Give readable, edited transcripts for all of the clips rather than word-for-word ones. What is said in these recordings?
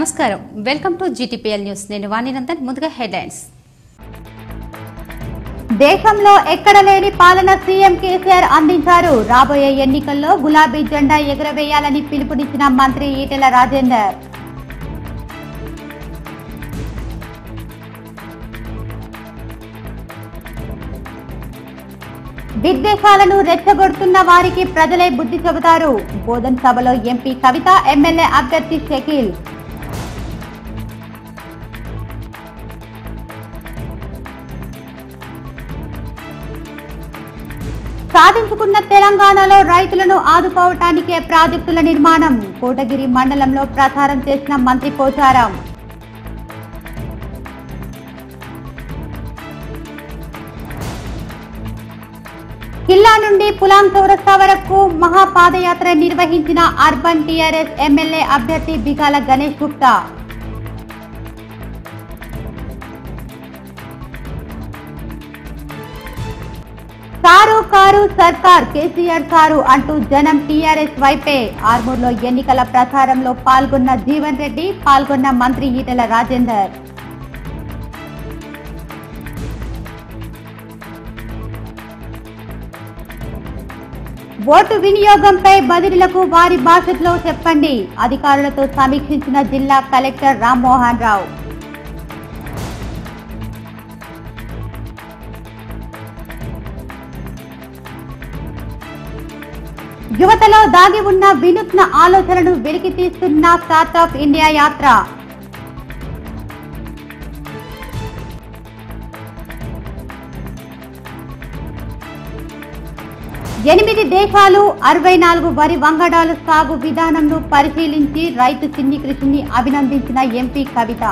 నమస్కారం welcome to GTPL news నేను వాణినందన్ ముందుగా హెడ్లైన్స్ దేశంలో ఎక్కడ లేని పాలన సీఎం కేసీఆర్ అందించారు రాబోయే ఎన్నికల్లో గులాబీ జెండా ఎగురవేయాలని పిలుపునిచ్చిన మంత్రి ఈటెల రాజేందర్ విద్వేషాలను రెచ్చగొడుతున్న వారికి ప్రజలే బుద్ధి చెబుతారు బోధన్ సభలో ఎంపీ కవిత ఎమ్మెల్యే అభ్యర్థి షకీల్ సాధించుకున్న తెలంగాణలో రైతులను ఆదుకోవటానికే ప్రాజెక్టుల నిర్మాణం కోటగిరి మండలంలో ప్రచారం చేసిన మంత్రి పోచారం కిల్లా నుండి పులాం చౌరస్తా వరకు మహాపాదయాత్ర నిర్వహించిన అర్బన్ టీఆర్ఎస్ ఎమ్మెల్యే అభ్యర్థి బిగాల గణేష్ గుప్తా సారు కారు సర్కార్ కేసీఆర్ సారు అంటూ జనం టీఆర్ఎస్ వైపే ఆర్మూర్లో ఎన్నికల ప్రచారంలో పాల్గొన్న జీవన్ రెడ్డి పాల్గొన్న మంత్రి ఈటెల రాజేందర్ ఓటు వినియోగంపై బదిలీలకు వారి భాషలో చెప్పండి అధికారులతో సమీక్షించిన జిల్లా కలెక్టర్ రామ్మోహన్ రావు యువతలో దాగి ఉన్న వినూత్న ఆలోచనను వెలికి తీస్తున్న స్టార్ట్అప్ ఇండియా యాత్ర 8 దేశాలు 64 వరి వంగడాల సాగు విధానంను పరిశీలించి రైతు చిన్ని కృషిని అభినందించిన ఎంపీ కవిత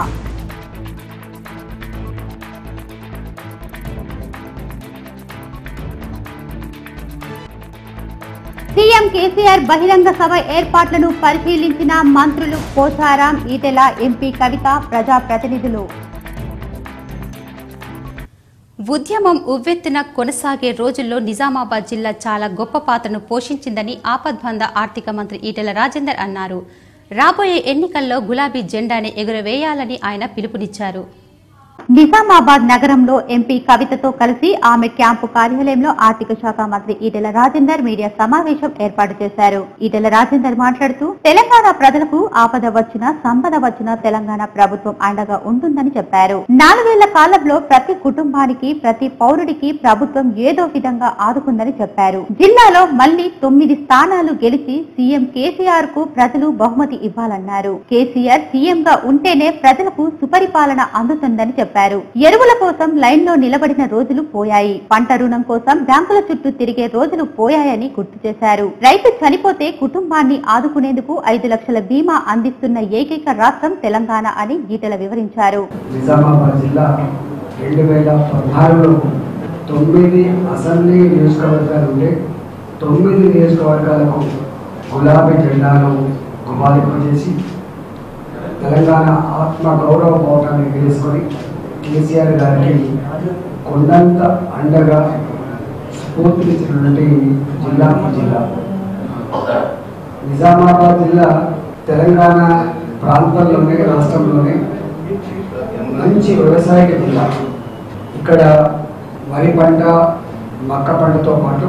సీఎం కేసీఆర్ బహిరంగ సభ ఏర్పాట్లను పరిశీలించిన మంత్రులు పోచారం ఈటెల ఎంపీ కవిత ప్రజాప్రతినిధులు ఉద్యమం ఉవ్వెత్తున కొనసాగే రోజుల్లో నిజామాబాద్ జిల్లా చాలా గొప్ప పాత్రను పోషించిందని ఆపద్బంధ ఆర్థిక మంత్రి ఈటెల రాజేందర్ అన్నారు. రాబోయే ఎన్నికల్లో గులాబీ జెండాని ఎగురవేయాలని ఆయన పిలుపునిచ్చారు. నిజామాబాద్ నగరంలో ఎంపీ కవితతో కలిసి ఆమె క్యాంపు కార్యాలయంలో ఆర్థిక శాఖ మంత్రి ఈటెల రాజేందర్ మీడియా సమావేశం ఏర్పాటు చేశారు. ఈటెల రాజేందర్ మాట్లాడుతూ తెలంగాణ ప్రజలకు ఆపద వచ్చినా సంపద వచ్చినా తెలంగాణ ప్రభుత్వం అండగా ఉంటుందని చెప్పారు. 4 ఏళ్ల కాలంలో ప్రతి కుటుంబానికి ప్రతి పౌరుడికి ప్రభుత్వం ఏదో విధంగా ఆదుకుందని చెప్పారు. జిల్లాలో మళ్లీ 9 స్థానాలు గెలిచి సీఎం కేసీఆర్ కు ప్రజలు బహుమతి ఇవ్వాలన్నారు. కేసీఆర్ సీఎం గా ఉంటేనే ప్రజలకు సుపరిపాలన అందుతుందని చెప్పారు. ఎరువుల కోసం లైన్ లో నిలబడిన రోజులు పోయాయి. పంట రుణం కోసం బ్యాంకుల చుట్టూ తిరిగే రోజులు పోయాయని గుర్తు చేశారు. రైతు చనిపోతే కుటుంబాన్ని ఆదుకునేందుకు 5 లక్షల బీమా అందిస్తున్న ఏకైక రాష్ట్రం తెలంగాణ అని ఈటెల వివరించారు. నిజామాబాద్ జిల్లా 2016లో 9 అసెంబ్లీ నియోజకవర్గాలు ఉంటే 9 నియోజకవర్గాలకు గులాబీ జెండాను గుబాలింపజేసి తెలంగాణ ఆత్మ గౌరవ పోవటాన్ని వేసుకొని కేసీఆర్ గారికి కొండంత అండగా స్ఫూర్తినిచ్చినటువంటి జిల్లా నిజామాబాద్ జిల్లా తెలంగాణ ప్రాంతంలోనే రాష్ట్రంలోనే మంచి వ్యవసాయ జిల్లా. ఇక్కడ వరి పంట మక్క పంటతో పాటు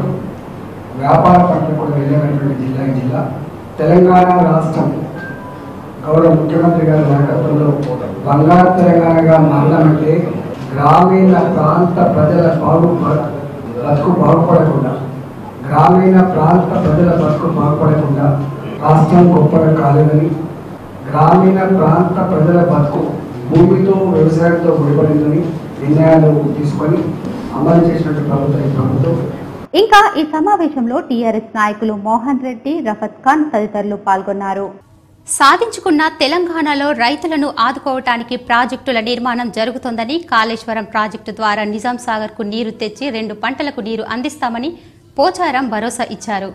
వ్యాపార పంటలు కూడా వెళ్ళేటటువంటి జిల్లా తెలంగాణ రాష్ట్రం గౌరవ ముఖ్యమంత్రి గారి నాయకత్వంలో బంగారు తెలంగాణగా మారాలంటే గ్రామీణ ప్రాంత ప్రజల బతుకు బాగుపడకుండా రాష్ట్రం గొప్పగా కాలేదని గ్రామీణ ప్రాంత ప్రజల బతుకు భూమితో వ్యవసాయంతో ముడిపడిందని నిర్ణయాలు తీసుకొని అమలు చేసినట్టు ప్రభుత్వం. ఇంకా ఈ సమావేశంలో టీఆర్ఎస్ నాయకులు మోహన్ రెడ్డి, రఫత్ ఖాన్ తదితరులు పాల్గొన్నారు. సాధించుకున్న తెలంగాణలో రైతులను ఆదుకోవటానికి ప్రాజెక్టుల నిర్మాణం జరుగుతోందని కాళేశ్వరం ప్రాజెక్టు ద్వారా నిజాం సాగర్ కు నీరు తెచ్చి 2 పంటలకు నీరు అందిస్తామని పోచారం భరోసా ఇచ్చారు.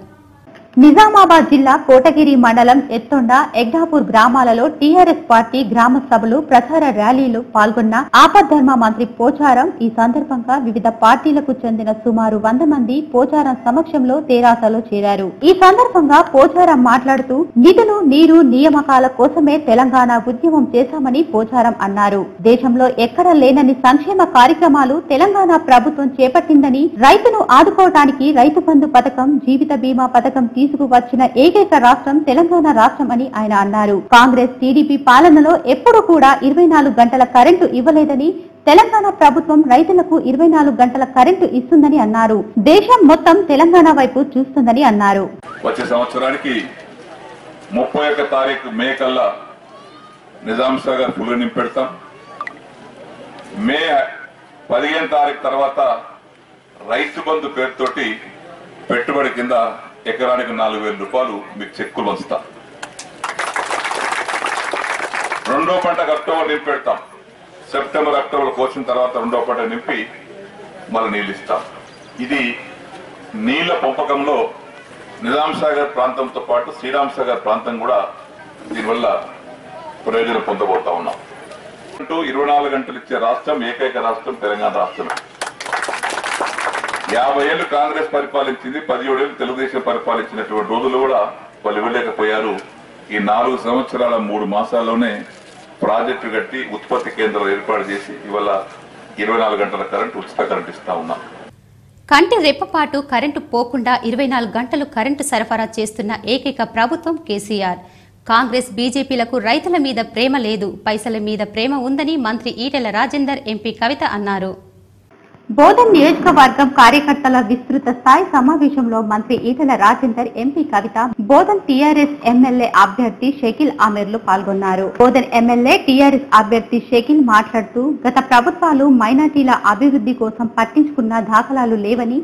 నిజామాబాద్ జిల్లా కోటగిరి మండలం ఎత్తొండ ఎగ్డాపూర్ గ్రామాలలో టీఆర్ఎస్ పార్టీ గ్రామ సభలు ప్రచార ర్యాలీలు పాల్గొన్న ఆపద్ధర్మ మంత్రి పోచారం ఈ సందర్భంగా వివిధ పార్టీలకు చెందిన సుమారు 100 మంది పోచారం సమక్షంలో తెరాసలో చేరారు. ఈ సందర్భంగా పోచారం మాట్లాడుతూ నిధులు నీరు నియామకాల కోసమే తెలంగాణ ఉద్యమం చేశామని పోచారం అన్నారు. దేశంలో ఎక్కడ లేనని సంక్షేమ కార్యక్రమాలు తెలంగాణ ప్రభుత్వం చేపట్టిందని, రైతును ఆదుకోవడానికి రైతు బంధు పథకం, జీవిత బీమా పథకం తీసుకువచ్చిన ఏకైక రాష్ట్రం తెలంగాణ రాష్ట్రం అని ఆయన అన్నారు. కాంగ్రెస్ టీడీపీ పాలనలో ఎప్పుడూ కూడా 24 గంటల కరెంటు ఇవ్వలేదని, తెలంగాణ ప్రభుత్వం రైతులకు 24 గంటల కరెంటు ఇస్తుందని అన్నారు. దేశం మొత్తం తెలంగాణ వైపు చూస్తుందని అన్నారు. వచ్చే సంవత్సరానికి 31 తారీఖు మే కల్లా నిజాం సాగర్ ఫుల్ నింపెడతాం. మే 15 తారీఖు తర్వాత రైతు బంధు పేరుతోటి పెట్టుబడి కింద ఎకరానికి 4,000 రూపాయలు మీకు చెక్కులు వస్తా. రెండో పంటకు అక్టోబర్ నింపెడతాం. సెప్టెంబర్ అక్టోబర్ కోసిన తర్వాత రెండో పంట నింపి మళ్ళీ నీళ్ళు ఇస్తాం. ఇది నీళ్ల పంపకంలో నిజాం సాగర్ ప్రాంతంతో పాటు శ్రీరామ్ సాగర్ ప్రాంతం కూడా దీనివల్ల ప్రయోజనం పొందబోతా ఉన్నాం. 24 గంటలు ఇచ్చే రాష్ట్రం ఏకైక రాష్ట్రం తెలంగాణ రాష్ట్రమే. 50 ఏళ్లు కాంగ్రెస్ పరిపాలించింది, 17 ఏళ్లు తెలుగుదేశం పరిపాలించినటువంటి రోజులు కూడా వాళ్ళు ఇవ్వలేకపోయారు. ఈ 4 సంవత్సరాల 3 మాసాల్లోనే ప్రాజెక్టు కట్టి ఉత్పత్తి కేంద్రాలు ఏర్పాటు చేసి ఇవాళ 24 గంటల కరెంటు ఉచిత కరెంటు ఇస్తా ఉన్నాం. కంటి రెప్పపాటు కరెంటు పోకుండా 24 గంటలు కరెంటు సరఫరా చేస్తున్న ఏకైక ప్రభుత్వం కేసీఆర్. కాంగ్రెస్ బీజేపీలకు రైతుల మీద ప్రేమ లేదు, పైసల మీద ప్రేమ ఉందని మంత్రి ఈటెల రాజేందర్, ఎంపీ కవిత అన్నారు. బోధన్ నియోజకవర్గం కార్యకర్తల విస్తృత స్థాయి సమావేశంలో మంత్రి ఈటెల రాజేందర్, ఎంపీ కవిత, బోధన్ టీఆర్ఎస్ ఎమ్మెల్యే అభ్యర్థి షకీల్ ఆమీర్లు పాల్గొన్నారు. బోధన్ ఎమ్మెల్యే టీఆర్ఎస్ అభ్యర్థి షకీల్ మాట్లాడుతూ గత ప్రభుత్వాలు మైనార్టీల అభివృద్ధి కోసం పట్టించుకున్న దాఖలాలు లేవని,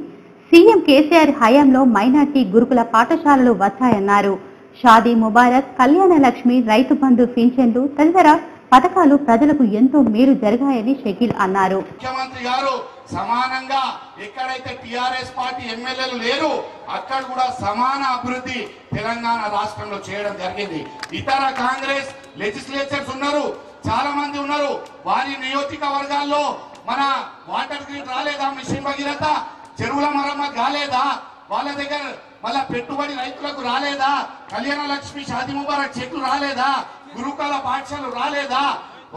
సీఎం కేసీఆర్ హయాంలో మైనార్టీ గురుకుల పాఠశాలలు వచ్చాయన్నారు. షాదీ ముబారక్, కళ్యాణ లక్ష్మి, రైతు బంధు, పింఛన్లు తదితర పథకాలు ప్రజలకు ఎంతో మేలు జరిగాయని షకీల్ అన్నారు. ముఖ్యమంత్రి గారు సమానంగా ఎక్కడైతే టీఆర్ఎస్ పార్టీ ఎమ్మెల్యేలు లేరు అక్కడ కూడా సమాన అభివృద్ధి తెలంగాణ రాష్ట్రంలో చేయడం జరిగింది. ఇతర కాంగ్రెస్ లెజిస్లేచర్స్ ఉన్నారు, చాలా మంది ఉన్నారు. వారి నియోజకవర్గాల్లో మన వాటర్ గ్రిడ్ రాలేదా, మిషన్ భగీరథ, చెరువుల మరమ్మతు కాలేదా, వాళ్ళ దగ్గర మళ్ళా పెట్టుబడి రైతులకు రాలేదా, కళ్యాణ లక్ష్మి, షాదీ ముబారక్ చెట్లు రాలేదా, గురుకుల పాఠశాలలు రాలేదా?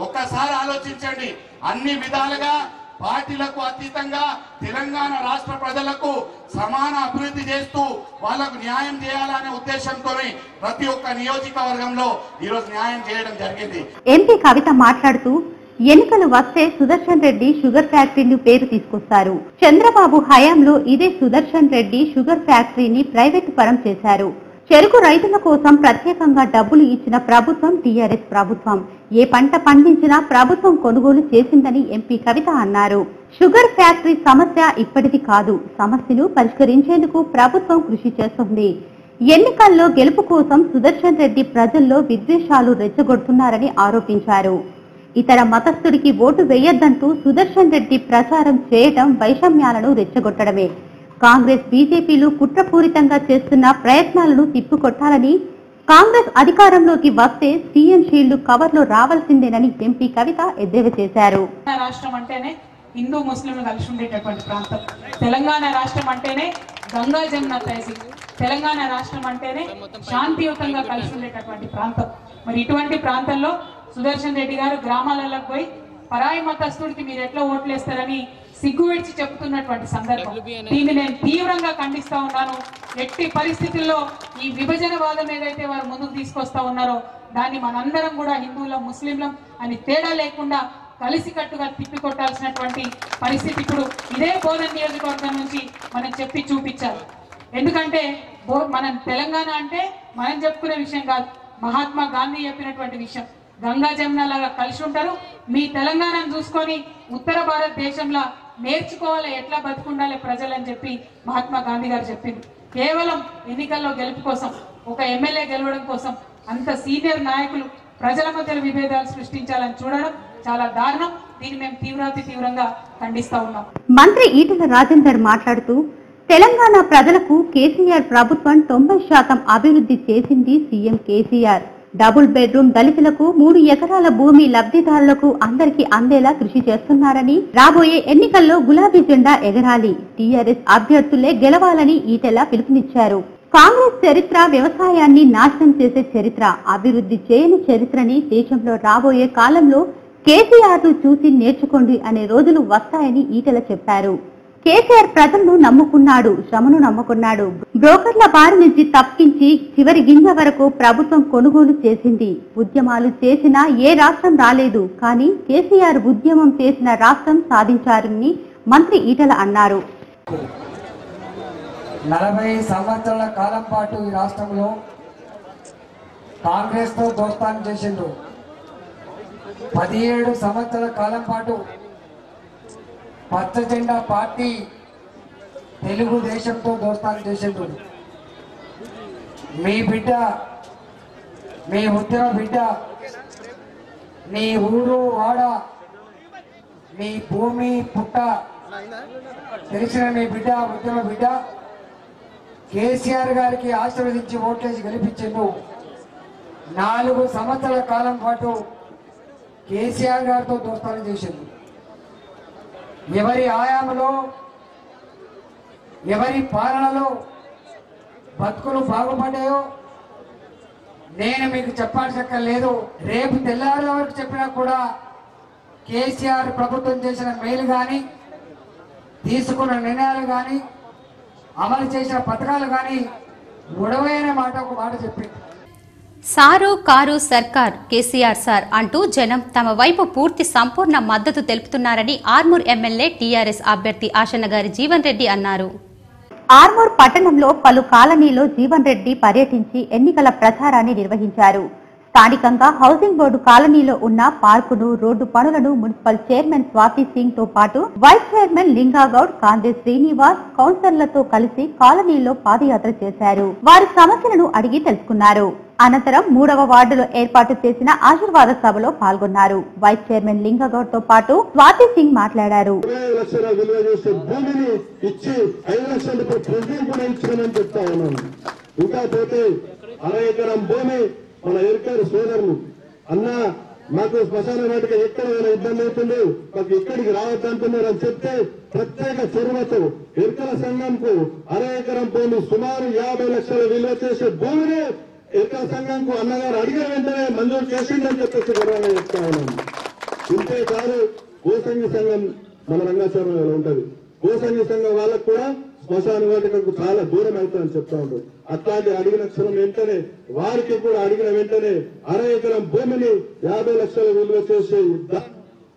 ఒక్కసారి ఆలోచించండి. అన్ని విధాలుగా పార్టీలకు అతీతంగా తెలంగాణ రాష్ట్ర ప్రజలకు సమాన అభివృద్ధి చేస్తూ వాళ్లకు న్యాయం చేయాలనే ఉద్దేశంతో ప్రతి ఒక్క నియోజకవర్గంలో ఈరోజు న్యాయం చేయడం జరిగింది. ఎంపీ కవిత మాట్లాడుతూ ఎన్నికలు వస్తే సుదర్శన్ రెడ్డి షుగర్ ఫ్యాక్టరీని పేరు తీసుకొస్తారు. చంద్రబాబు హయాంలో ఇదే సుదర్శన్ రెడ్డి షుగర్ ఫ్యాక్టరీని ప్రైవేటు పరం చేశారు. చెరుకు రైతుల కోసం ప్రత్యేకంగా డబ్బులు ఇచ్చిన ప్రభుత్వం టీఆర్ఎస్ ప్రభుత్వం. ఏ పంట పండించినా ప్రభుత్వం కొనుగోలు చేసిందని ఎంపీ కవిత అన్నారు. షుగర్ ఫ్యాక్టరీ సమస్య ఇప్పటిది కాదు, సమస్యను పరిష్కరించేందుకు ప్రభుత్వం కృషి చేస్తుంది. ఎన్నికల్లో గెలుపు కోసం సుదర్శన్ రెడ్డి ప్రజల్లో విద్వేషాలు రెచ్చగొడుతున్నారని ఆరోపించారు. ఇతర మతస్థుడికి ఓటు వేయొద్దంటూ సుదర్శన్ రెడ్డి ప్రచారం చేయడం వైషమ్యాలను రెచ్చగొట్టడమే. కాంగ్రెస్ బీజేపీలు కుట్రపూరితంగా చేస్తున్న ప్రయత్నాలను తిప్పికొట్టాలని, కాంగ్రెస్ అధికారంలోకి వస్తే సీఎం షీల్డ్ కవర్లో రావాల్సిందేనని ఎంపీ కవిత ఎద్దేవా చేశారు. రాష్ట్రం అంటేనే హిందూ ముస్లింలు కలిసి ఉండేటటువంటి ప్రాంతం. తెలంగాణ రాష్ట్రం అంటేనే గంగా జమున తహసీల్. తెలంగాణ రాష్ట్రం అంటేనే శాంతియుతంగా కలిసి ఉండేటటువంటి ప్రాంతం. మరి ఇటువంటి ప్రాంతంలో సుదర్శన్ రెడ్డి గారు గ్రామాలకు పోయి పరాయి మతస్థుడికి మీరు ఎట్లా ఓట్లేస్తారని సిగ్గు విడిచి చెబుతున్నటువంటి సందర్భం. దీన్ని నేను తీవ్రంగా ఖండిస్తా ఉన్నాను. ఎట్టి పరిస్థితుల్లో ఈ విభజనవాదం ఏదైతే వారు ముందుకు తీసుకొస్తా ఉన్నారో దాన్ని మనందరం కూడా హిందువులం ముస్లింలం అని తేడా లేకుండా కలిసికట్టుగా తిప్పికొట్టాల్సినటువంటి పరిస్థితి ఇప్పుడు ఇదే బోధన్ నియోజకవర్గం నుంచి మనం చెప్పి చూపించాలి. ఎందుకంటే మనం తెలంగాణ అంటే మనం చెప్పుకునే విషయం కాదు, మహాత్మా గాంధీ చెప్పినటువంటి విషయం. గంగా జమున లాగా కలిసి ఉంటారు. మీ తెలంగాణను చూసుకొని ఉత్తర భారతదేశంలో నేర్చుకోవాలి ఎట్లా బతుకుండాలి ప్రజలని చెప్పి మహాత్మా గాంధీ గారు చెప్పింది. కేవలం ఎన్నికల్లో గెలుపు కోసం, ఒక ఎమ్మెల్యే గెలవడం కోసం అంత సీనియర్ నాయకులు ప్రజల మధ్య విభేదాలు సృష్టించాలని చూడడం చాలా దారుణం. దీన్ని మేము తీవ్రంగా ఖండిస్తా ఉన్నాం. మంత్రి ఈటెల రాజేందర్ మాట్లాడుతూ తెలంగాణ ప్రజలకు కేసీఆర్ ప్రభుత్వం 90% అభివృద్ధి చేసింది. సీఎం కేసీఆర్ డబుల్ బెడ్రూమ్ దళితులకు 3 ఎకరాల భూమి లబ్ధిదారులకు అందరికీ అందేలా కృషి చేస్తున్నారని, రాబోయే ఎన్నికల్లో గులాబీ జెండా ఎగరాలి, టీఆర్ఎస్ అభ్యర్థులే గెలవాలని ఈటెల పిలుపునిచ్చారు. కాంగ్రెస్ చరిత్ర వ్యవసాయాన్ని నాశనం చేసే చరిత్ర, అభివృద్ధి చేయని చరిత్రని దేశంలో రాబోయే కాలంలో కేసీఆర్ చూసి నేర్చుకోండి అనే రోజులు వస్తాయని ఈటెల చెప్పారు. కేసీఆర్ ప్రజలను నమ్ముకున్నాడు, శ్రమను నమ్ముకున్నాడు. బ్రోకర్ల బారి నుంచి తప్పించి చివరి గింజ వరకు ప్రభుత్వం కొనుగోలు చేసింది. ఉద్యమాలు చేసినా ఏ రాష్ట్రం రాలేదు, కానీ కేసీఆర్ ఉద్యమం చేసిన రాష్ట్రం సాధించారని మంత్రి ఈటెల అన్నారు. 40 సంవత్సరాల కాలం పాటు ఈ రాష్ట్రంలో కాంగ్రెస్ తో దోస్తాను చేసిండు. 17 సంవత్సరాల కాలం పాటు పచ్చ జెండా పార్టీ తెలుగుదేశంతో దోస్తాను చేసిండు. మీ బిడ్డ, మీ ఉద్యమ బిడ్డ, నీ ఊరు వాడ, మీ భూమి పుట్ట తెలిసిన మీ బిడ్డ, ఉద్యమ బిడ్డ కేసీఆర్ గారికి ఆశీర్వదించి ఓట్లేసి గెలిపించిండు. 4 సంవత్సరాల కాలం పాటు కేసీఆర్ గారితో దోస్తాను చేసిండు. ఎవరి ఆయామలో, ఎవరి పాలనలో బతుకులు బాగుపడ్డాయో నేను మీకు చెప్పాల్సిన లేదు. రేపు తెల్లారి వరకు చెప్పినా కూడా కేసీఆర్ ప్రభుత్వం చేసిన మేలు కానీ, తీసుకున్న నిర్ణయాలు కానీ, అమలు చేసిన పథకాలు కానీ ఉడవైన మాట ఒక మాట చెప్పింది. సారు కారు సర్కార్ కేసీఆర్ సార్ అంటూ జనం తమ వైపు పూర్తి సంపూర్ణ మద్దతు తెలుపుతున్నారని ఆర్మూర్ ఎమ్మెల్యే టీఆర్ఎస్ అభ్యర్థి ఆశన్నగారి జీవన్ రెడ్డి అన్నారు. ఆర్మూర్ పట్టణంలో పలు కాలనీలో జీవన్ రెడ్డి పర్యటించి ఎన్నికల ప్రచారాన్ని నిర్వహించారు. స్థానికంగా హౌసింగ్ బోర్డు కాలనీలో ఉన్న పార్కును, రోడ్డు పనులను మున్సిపల్ చైర్మన్ స్వాతి సింగ్ తో పాటు వైస్ చైర్మన్ లింగాగౌడ్, కాందే శ్రీనివాస్ కౌన్సిలర్లతో కలిసి కాలనీలో పాదయాత్ర చేశారు. వారి సమస్యలను అడిగి తెలుసుకున్నారు. అనంతరం 3వ వార్డులో ఏర్పాటు చేసిన ఆశీర్వాద సభలో పాల్గొన్నారు. వైస్ చైర్మన్ లింగగౌడ్ తో పాటు స్వాతి సింగ్ మాట్లాడారు. మన ఎరికారు సోదరులు అన్న మాకు శ్మశాన వాటిక ఎక్కడ ఇబ్బంది అవుతుంది, మాకు ఇక్కడికి రావద్దంటున్నారు అని చెప్తే ప్రత్యేక చొరవతో ఎరుకల సంఘంకు 1/2 ఎకరం భూమి సుమారు 50 లక్షల విలువ చేసే భూమిని ఎరుకల సంఘంకు అన్నగారు అడిగిన వెంటనే మంజూరు చేసిందని చెప్పేసి గర్వంగా చెప్తా ఉన్నాను. ఇంతే కాదు, గోసంగి సంఘం మన రంగాచారంలో ఉంటది. గోసంగి సంఘం వాళ్ళకు కూడా శ్మశాన వాటికకు చాలా దూరం అవుతుందని చెప్తా ఉంటారు. అట్లాంటి అడిగిన క్షణం వెంటనే వారికి కూడా అడిగిన వెంటనే 1/2 ఎకరం భూమిని 50 లక్షల విలువ చేసే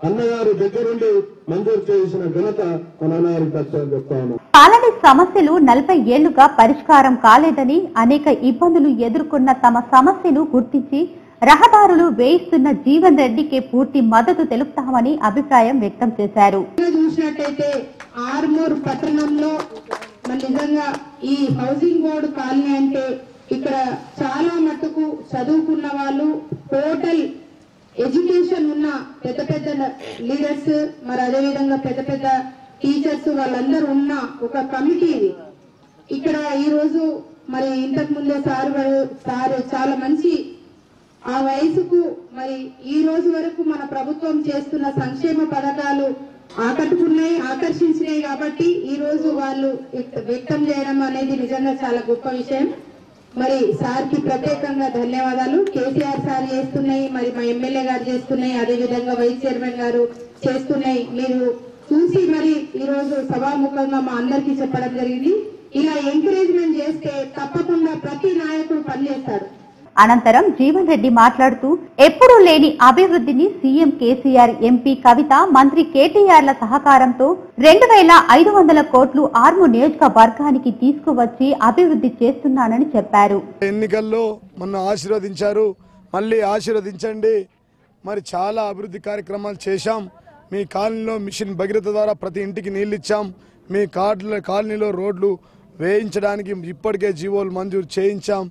అన్నగారు దగ్గరుండి మంజూరు చేసిన ఘనత మన అన్నగారికి దక్కాలని చెప్తా ఉన్నాం. కాలనీ సమస్యలు 40 ఏళ్లుగా పరిష్కారం కాలేదని, అనేక ఇబ్బందులు ఎదుర్కొన్న తమ సమస్యను గుర్తించి రహదారులు వేయిస్తున్న జీవన్ రెడ్డికి పూర్తి మద్దతు తెలుపుతామని అభిప్రాయం వ్యక్తం చేశారు. చూసినట్టయితే ఆర్మూర్ పట్టణంలో నిజంగా ఈ హౌసింగ్ బోర్డు కాలనీ అంటే ఇక్కడ చాలా మట్టుకు చదువుకున్న వాళ్ళు, టోటల్ ఎడ్యుకేషన్ ఉన్న పెద్ద పెద్ద లీడర్స్, మరి అదేవిధంగా పెద్ద పెద్ద టీచర్స్ వాళ్ళందరూ ఉన్న ఒక కమిటీ ఇది. ఇక్కడ ఈ రోజు మరి ఇంతకు ముందే సార్ చాలా మంచి ఆ వయసుకు మరి ఈ రోజు వరకు మన ప్రభుత్వం చేస్తున్న సంక్షేమ పథకాలు ఆకర్షించినాయి కాబట్టి ఈ రోజు వాళ్ళు వ్యక్తం చేయడం అనేది నిజంగా చాలా గొప్ప విషయం. మరి సార్ కి ప్రత్యేకంగా ధన్యవాదాలు. కేసీఆర్ సార్ చేస్తున్నాయి, మరి మా ఎమ్మెల్యే గారు చేస్తున్నాయి, అదే విధంగా వైస్ చైర్మన్ గారు చేస్తున్నాయి. మీరు చూసి మరి ఈ రోజు సభాముఖంగా మా అందరికీ చెప్పడం జరిగింది. ఇలా ఎంకరేజ్మెంట్ చేస్తే తప్పకుండా ప్రతి నాయకుడు పనిచేస్తాడు. అనంతరం జీవన్ రెడ్డి మాట్లాడుతూ ఎప్పుడూ లేని అభివృద్ధిని సీఎం కేసీఆర్, ఎంపీ కవిత, మంత్రి కేటీఆర్ల సహకారంతో 2500 కోట్లు ఆర్మూర్ నియోజకవర్గానికి తీసుకువచ్చి అభివృద్ధి చేస్తున్నానని చెప్పారు. ఎన్నికల్లో మొన్న ఆశీర్వదించారు, మళ్ళీ ఆశీర్వదించండి. మరి చాలా అభివృద్ధి కార్యక్రమాలు చేశాం. మీ కాలనీలో మిషన్ భగీరథ ద్వారా ప్రతి ఇంటికి నీళ్ళు ఇచ్చాం. మీ కాలనీలో రోడ్లు వేయించడానికి ఇప్పటికే జీవోలు మంజూరు చేయించాం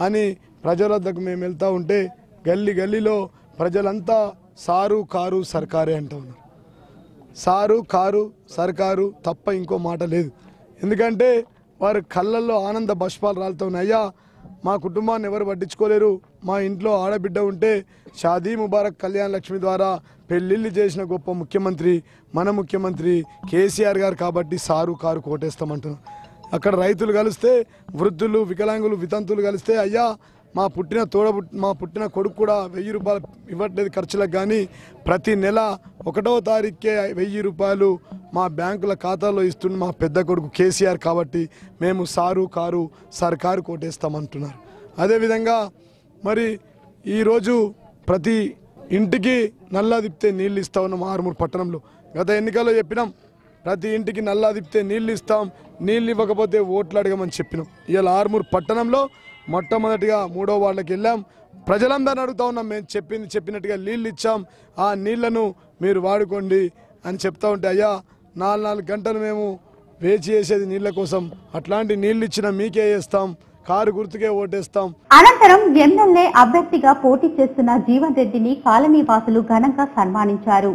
అని ప్రజల వద్దకు మేము వెళ్తూ ఉంటే గల్లీలో ప్రజలంతా సారు కారు సర్కారే అంటూ ఉన్నారు. సారు కారు సర్కారు తప్ప ఇంకో మాట లేదు. ఎందుకంటే వారి కళ్ళల్లో ఆనంద బాష్పాలు రాలుతూ ఉన్నాయి. అయ్యా మా కుటుంబాన్ని ఎవరు పట్టించుకోలేరు, మా ఇంట్లో ఆడబిడ్డ ఉంటే షాదీ ముబారక్ కళ్యాణ లక్ష్మి ద్వారా పెళ్లిళ్ళు చేసిన గొప్ప ముఖ్యమంత్రి మన ముఖ్యమంత్రి కేసీఆర్ గారు కాబట్టి సారు కారు కోటేస్తామంటున్నాం. అక్కడ రైతులు కలిస్తే, వృద్ధులు, వికలాంగులు, వితంతులు కలిస్తే అయ్యా మా పుట్టిన కొడుకు కూడా 1000 రూపాయలు ఇవ్వట్లేదు ఖర్చులకు, కానీ ప్రతి నెల 1వ తారీఖుకే 1000 రూపాయలు మా బ్యాంకుల ఖాతాలో ఇస్తున్న మా పెద్ద కొడుకు కేసీఆర్ కాబట్టి మేము సారు కారు సర్కారు కోటేస్తామంటున్నారు. అదేవిధంగా మరి ఈరోజు ప్రతి ఇంటికి నల్లా తిప్పితే నీళ్ళు ఇస్తా ఉన్నాం. ఆర్మూర్ పట్టణంలో గత ఎన్నికల్లో చెప్పినాం, ప్రతి ఇంటికి నల్లా తిప్పితే నీళ్ళు ఇస్తాం, నీళ్ళు ఇవ్వకపోతే ఓట్లు అడగమని చెప్పినాం. ఇవాళ ఆర్మూర్ పట్టణంలో మొట్టమొదటిగా 3వ వార్డుకి వెళ్ళాం. ప్రజలందరిని అడుగుతా ఉన్నాం, మేము చెప్పినట్టుగా నీళ్ళు ఇచ్చాం, ఆ నీళ్లను మీరు వాడుకోండి అని చెప్తా ఉంటే అయ్యా 4 గంటలు మేము వేచి చేసేది నీళ్ల కోసం, అట్లాంటి నీళ్ళు ఇచ్చిన మీకే వేస్తాం, కారు గుర్తుకే ఓటేస్తాం. అనంతరం ఎమ్మెల్యే అభ్యర్థిగా పోటీ చేస్తున్న జీవన్ రెడ్డిని కాలనీ వాసులు ఘనంగా సన్మానించారు.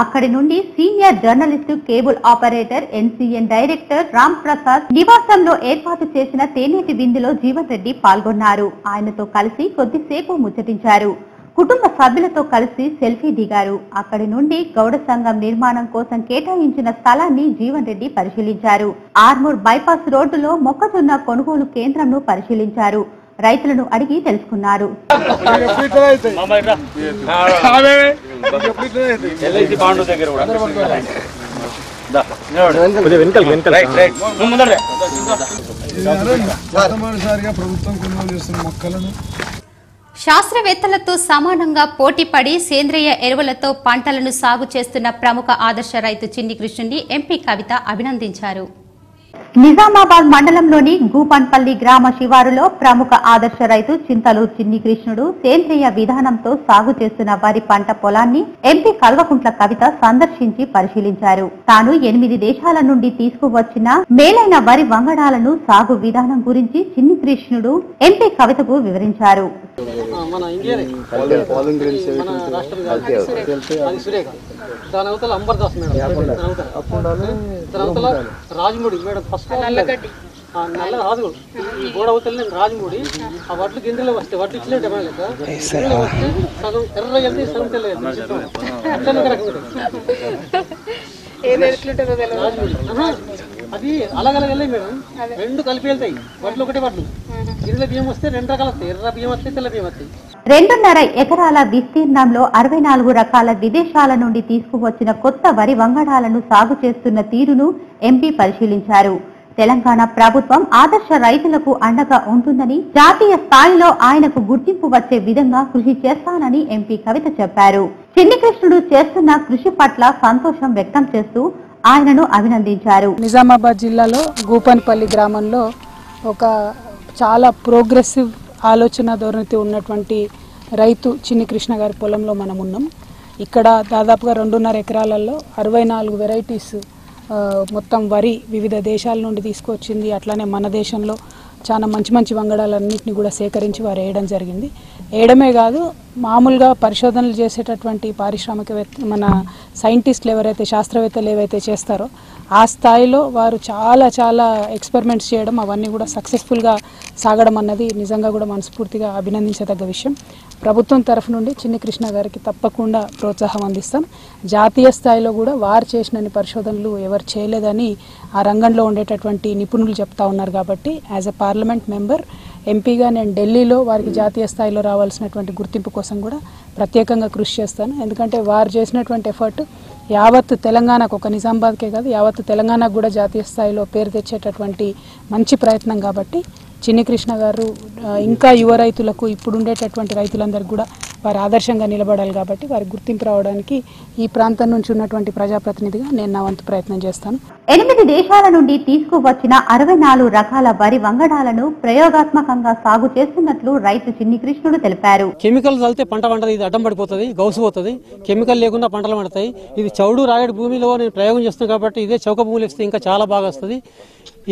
అక్కడి నుండి senior journalist, cable operator, NCN director Ram Prasad నివాసంలో ఏర్పాటు చేసిన తేనేటి విందులో జీవన్ రెడ్డి పాల్గొన్నారు. ఆయనతో కలిసి కొద్దిసేపు ముచ్చటించారు. కుటుంబ సభ్యులతో కలిసి సెల్ఫీ దిగారు. అక్కడి నుండి గౌడ సంఘం నిర్మాణం కోసం కేటాయించిన స్థలాన్ని జీవన్ రెడ్డి పరిశీలించారు. ఆర్మూర్ బైపాస్ రోడ్డులో మొక్కజొన్న కొనుగోలు కేంద్రంను పరిశీలించారు. రైతులను అడిగి తెలుసుకున్నారు. శాస్త్రవేత్తలతో సమానంగా పోటీపడి సేంద్రియ ఎరువులతో పంటలను సాగు చేస్తున్న ప్రముఖ ఆదర్శ రైతు చిన్ని కృష్ణుని ఎంపీ కవిత అభినందించారు. నిజామాబాద్ మండలంలోని గూపన్పల్లి గ్రామ శివారులో ప్రముఖ ఆదర్శ రైతు చింతలు చిన్ని కృష్ణుడు సేంద్రియ విధానంతో సాగు చేస్తున్న వరి పంట పొలాన్ని ఎంపీ కల్వకుంట్ల కవిత సందర్శించి పరిశీలించారు. తాను 8 దేశాల నుండి తీసుకువచ్చిన మేలైన వరి వంగడాలను సాగు విధానం గురించి చిన్ని కృష్ణుడు ఎంపీ కవితకు వివరించారు. రాజముడి మేడం ఫస్ట్ నల్ల రాజు ఈ గోడ అవుతలే రాజముడి ఆ వడ్లు గింజలు వస్తాయి, వడ్లు ఇచ్చినట్టు సగం ఎర్ర వెళ్తే సగం అది అలాగలగ వెళ్ళాయి మేడం, 2 కలిపి వెళ్తాయి. వడ్లు ఒకటే వడ్లు, గింజల బియ్యం వస్తే 2 రకాలు వస్తాయి, ఎర్ర బియ్యం వస్తాయి, తెల్ల బియ్యం వస్తాయి. 2.5 ఎకరాల విస్తీర్ణంలో 64 రకాల విదేశాల నుండి తీసుకువచ్చిన కొత్త వరి వంగడాలను సాగు చేస్తున్న తీరును ఎంపీ పరిశీలించారు. తెలంగాణ ప్రభుత్వం ఆదర్శ రైతులకు అండగా ఉంటుందని, జాతీయ స్థాయిలో ఆయనకు గుర్తింపు వచ్చే విధంగా కృషి చేస్తానని ఎంపీ కవిత చెప్పారు. చిన్ని కృష్ణుడు చేస్తున్న కృషి పట్ల సంతోషం వ్యక్తం చేస్తూ ఆయనను అభినందించారు. నిజామాబాద్ జిల్లాలో గూపన్పల్లి గ్రామంలో ఒక చాలా ప్రోగ్రెసివ్ ఆలోచన ధోరణితో ఉన్నటువంటి రైతు చిన్ని కృష్ణ గారి పొలంలో మనం ఉన్నాం. ఇక్కడ దాదాపుగా 2.5 ఎకరాలలో 64 వెరైటీస్ మొత్తం వరి వివిధ దేశాల నుండి తీసుకొచ్చింది. అట్లానే మన దేశంలో చాలా మంచి మంచి వంగడాలన్నింటినీ కూడా సేకరించి వారు వేయడం జరిగింది. వేయడమే కాదు, మామూలుగా పరిశోధనలు చేసేటటువంటి పారిశ్రామికవేత్త మన సైంటిస్టులు ఎవరైతే శాస్త్రవేత్తలు ఏవైతే చేస్తారో ఆ స్థాయిలో వారు చాలా ఎక్స్పెరిమెంట్స్ చేయడం, అవన్నీ కూడా సక్సెస్ఫుల్గా సాగడం అన్నది నిజంగా కూడా మనస్ఫూర్తిగా అభినందించదగ్గ విషయం. ప్రభుత్వం తరఫు నుండి చిన్ని కృష్ణ గారికి తప్పకుండా ప్రోత్సాహం అందిస్తాం. జాతీయ స్థాయిలో కూడా వారు చేసినన్ని పరిశోధనలు ఎవరు చేయలేదని ఆ రంగంలో ఉండేటటువంటి నిపుణులు చెప్తా ఉన్నారు. కాబట్టి యాజ్ ఎ పార్లమెంట్ మెంబర్ ఎంపీగా నేను ఢిల్లీలో వారికి జాతీయ స్థాయిలో రావాల్సినటువంటి గుర్తింపు కోసం కూడా ప్రత్యేకంగా కృషి చేస్తాను. ఎందుకంటే వారు చేసినటువంటి ఎఫర్ట్ యావత్ తెలంగాణకు, ఒక నిజామాబాద్కే కాదు యావత్ తెలంగాణకు కూడా జాతీయ స్థాయిలో పేరు తెచ్చేటటువంటి మంచి ప్రయత్నం. కాబట్టి చిన్ని కృష్ణ గారు ఇంకా యువ రైతులకు, ఇప్పుడు ఉండేటటువంటి రైతులందరికీ కూడా వారి ఆదర్శంగా నిలబడాలి కాబట్టి వారికి గుర్తింపు రావడానికి ఈ ప్రాంతం నుంచి ఉన్నటువంటి ప్రజాప్రతినిధిగా నేను నా వంతు ప్రయత్నం చేస్తాను. 8 దేశాల నుండి తీసుకువచ్చిన 64 రకాల వరి వంగడాలను ప్రయోగాత్మకంగా సాగు చేస్తున్నట్లు రైతు చిన్ని కృష్ణుడు తెలిపారు. కెమికల్ చల్లితే పంట పంటది, ఇది అడ్డం పడిపోతుంది, గౌసు పోతుంది. కెమికల్ లేకుండా పంటలు పండుతాయి. ఇది చౌడు రాయడు భూమిలో నేను ప్రయోగం చేస్తున్నాను కాబట్టి ఇదే చౌక భూములు ఇస్తే ఇంకా చాలా బాగా వస్తుంది.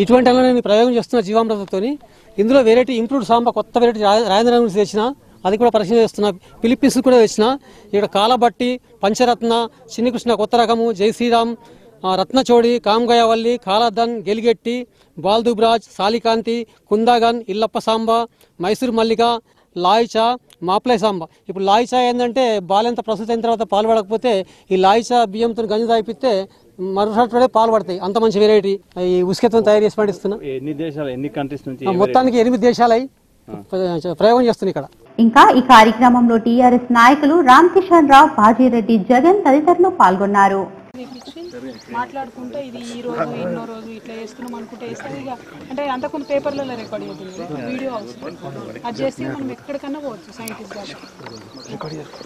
ఇటువంటి నేను ప్రయోగం చేస్తున్న జీవామృతంతో. ఇందులో వెరైటీ ఇంప్రూవ్డ్ సాంబ కొత్త వెరైటీ రాజేంద్ర నుంచి తెచ్చిన, అది కూడా పరిశీలన చేస్తున్నా. ఫిలిప్పీన్స్ కూడా తెచ్చిన. ఇక్కడ కాలబట్టి, పంచరత్న, చిన్ని కృష్ణ కొత్త రకము, జై శ్రీరామ్, రత్నచోడి, కామగయవల్లి, కాలదన్, గెలిగెట్టి, బాల్దుబ్రాజ్, సాలికాంతి, కుందాగన్, ఇల్లప్ప సాంబ, మైసూర్ మల్లిక, లాయిచా, మాప్లై సాంబ. ఇప్పుడు లాయిచా ఏంటంటే బాలెంత ప్రస్తుతం అయిన తర్వాత పాలు పడకపోతే ఈ లాయిచా బియ్యంతో గంజి తాగిపిస్తే మరుసటి పాలు పడతాయి. అంత మంచి వెరైటీ ఈ ఉసుకతో తయారు చేసి పండిస్తున్నాం. మొత్తానికి 8 దేశాలై ప్రయోగం చేస్తున్నాయి ఇక్కడ. ఇంకా ఈ కార్యక్రమంలో టీఆర్ఎస్ నాయకులు రామ్ కిషన్ రావు, బాజీరెడ్డి, జగన్ తదితరులు పాల్గొన్నారు. మాట్లాడుకుంటే ఇది ఈ రోజు ఎన్నో రోజు ఇట్లా చేస్తున్నాం అనుకుంటే వేస్తుంది. ఇక అంటే అంతకుముందు పేపర్లలో రికార్డ్ అవుతుంది, వీడియో అవసరం. అది చేస్తే మనం ఎక్కడికన్నా పోవచ్చు సైంటిస్ట్ గారు.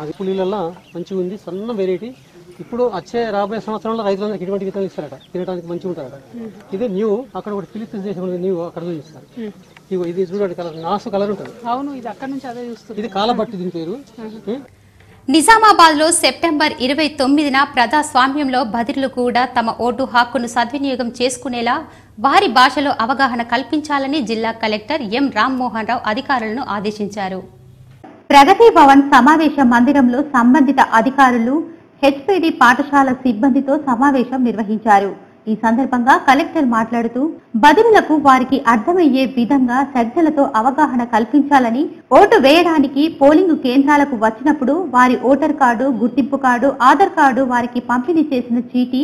అది పులిలలో మంచిగా ఉంది, సన్న వెరైటీ. ఇప్పుడు వచ్చే రాబోయే సంవత్సరంలో రైతులందరికీ ఇటువంటి విత్తనాలు ఇస్తారట, తినడానికి మంచిగా ఉంటారట. ఇదే న్యూ, అక్కడ ఒకటి ఫిలిప్పీన్స్ దేశం న్యూ అక్కడ చూపిస్తారు. ఇది చూడండి, కలర్ నాసు కలర్ ఉంటుంది. అవును, ఇది అక్కడ నుంచి అదే చూస్తుంది. ఇది కాలబట్టి దీని పేరు. నిజామాబాద్ లో సెప్టెంబర్ 29న ప్రజాస్వామ్యంలో బదిరులు కూడా తమ ఓటు హక్కును సద్వినియోగం చేసుకునేలా వారి భాషలో అవగాహన కల్పించాలని జిల్లా కలెక్టర్ ఎం రామ్మోహన్ రావు అధికారులను ఆదేశించారు. ప్రగతి భవన్ సమావేశ మందిరంలో సంబంధిత అధికారులు హెచ్పీడీ పాఠశాల సిబ్బందితో సమావేశం నిర్వహించారు. ఈ సందర్భంగా కలెక్టర్ మాట్లాడుతూ బదిరులకు వారికి అర్థమయ్యే విధంగా సంజ్ఞలతో అవగాహన కల్పించాలని, ఓటు వేయడానికి పోలింగ్ కేంద్రాలకు వచ్చినప్పుడు వారి ఓటర్ కార్డు, గుర్తింపు కార్డు, ఆధార్ కార్డు, వారికి పంపిణీ చేసిన చీటీ,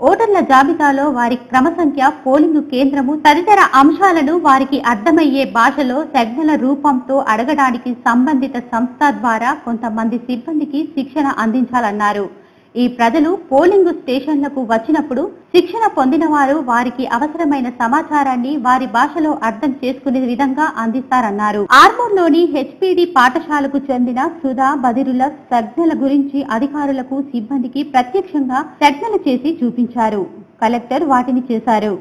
ఓటర్ల జాబితాలో వారి క్రమ సంఖ్య, పోలింగ్ కేంద్రము తదితర అంశాలను వారికి అర్థమయ్యే భాషలో సంజ్ఞల రూపంతో అడగడానికి సంబంధిత సంస్థ ద్వారా కొంతమంది సిబ్బందికి శిక్షణ అందించాలన్నారు. ఈ ప్రజలు పోలింగ్ స్టేషన్లకు వచ్చినప్పుడు శిక్షణ పొందిన వారు వారికి అవసరమైన సమాచారాన్ని వారి భాషలో అర్థం చేసుకునే విధంగా అందిస్తారన్నారు. ఆర్మూర్లోని హెచ్పీడీ పాఠశాలకు చెందిన సుధా బదిరుల సంజ్ఞల గురించి అధికారులకు, సిబ్బందికి ప్రత్యక్షంగా సంజ్ఞలు చేసి చూపించారు. కలెక్టర్ వాటిని చేశారు.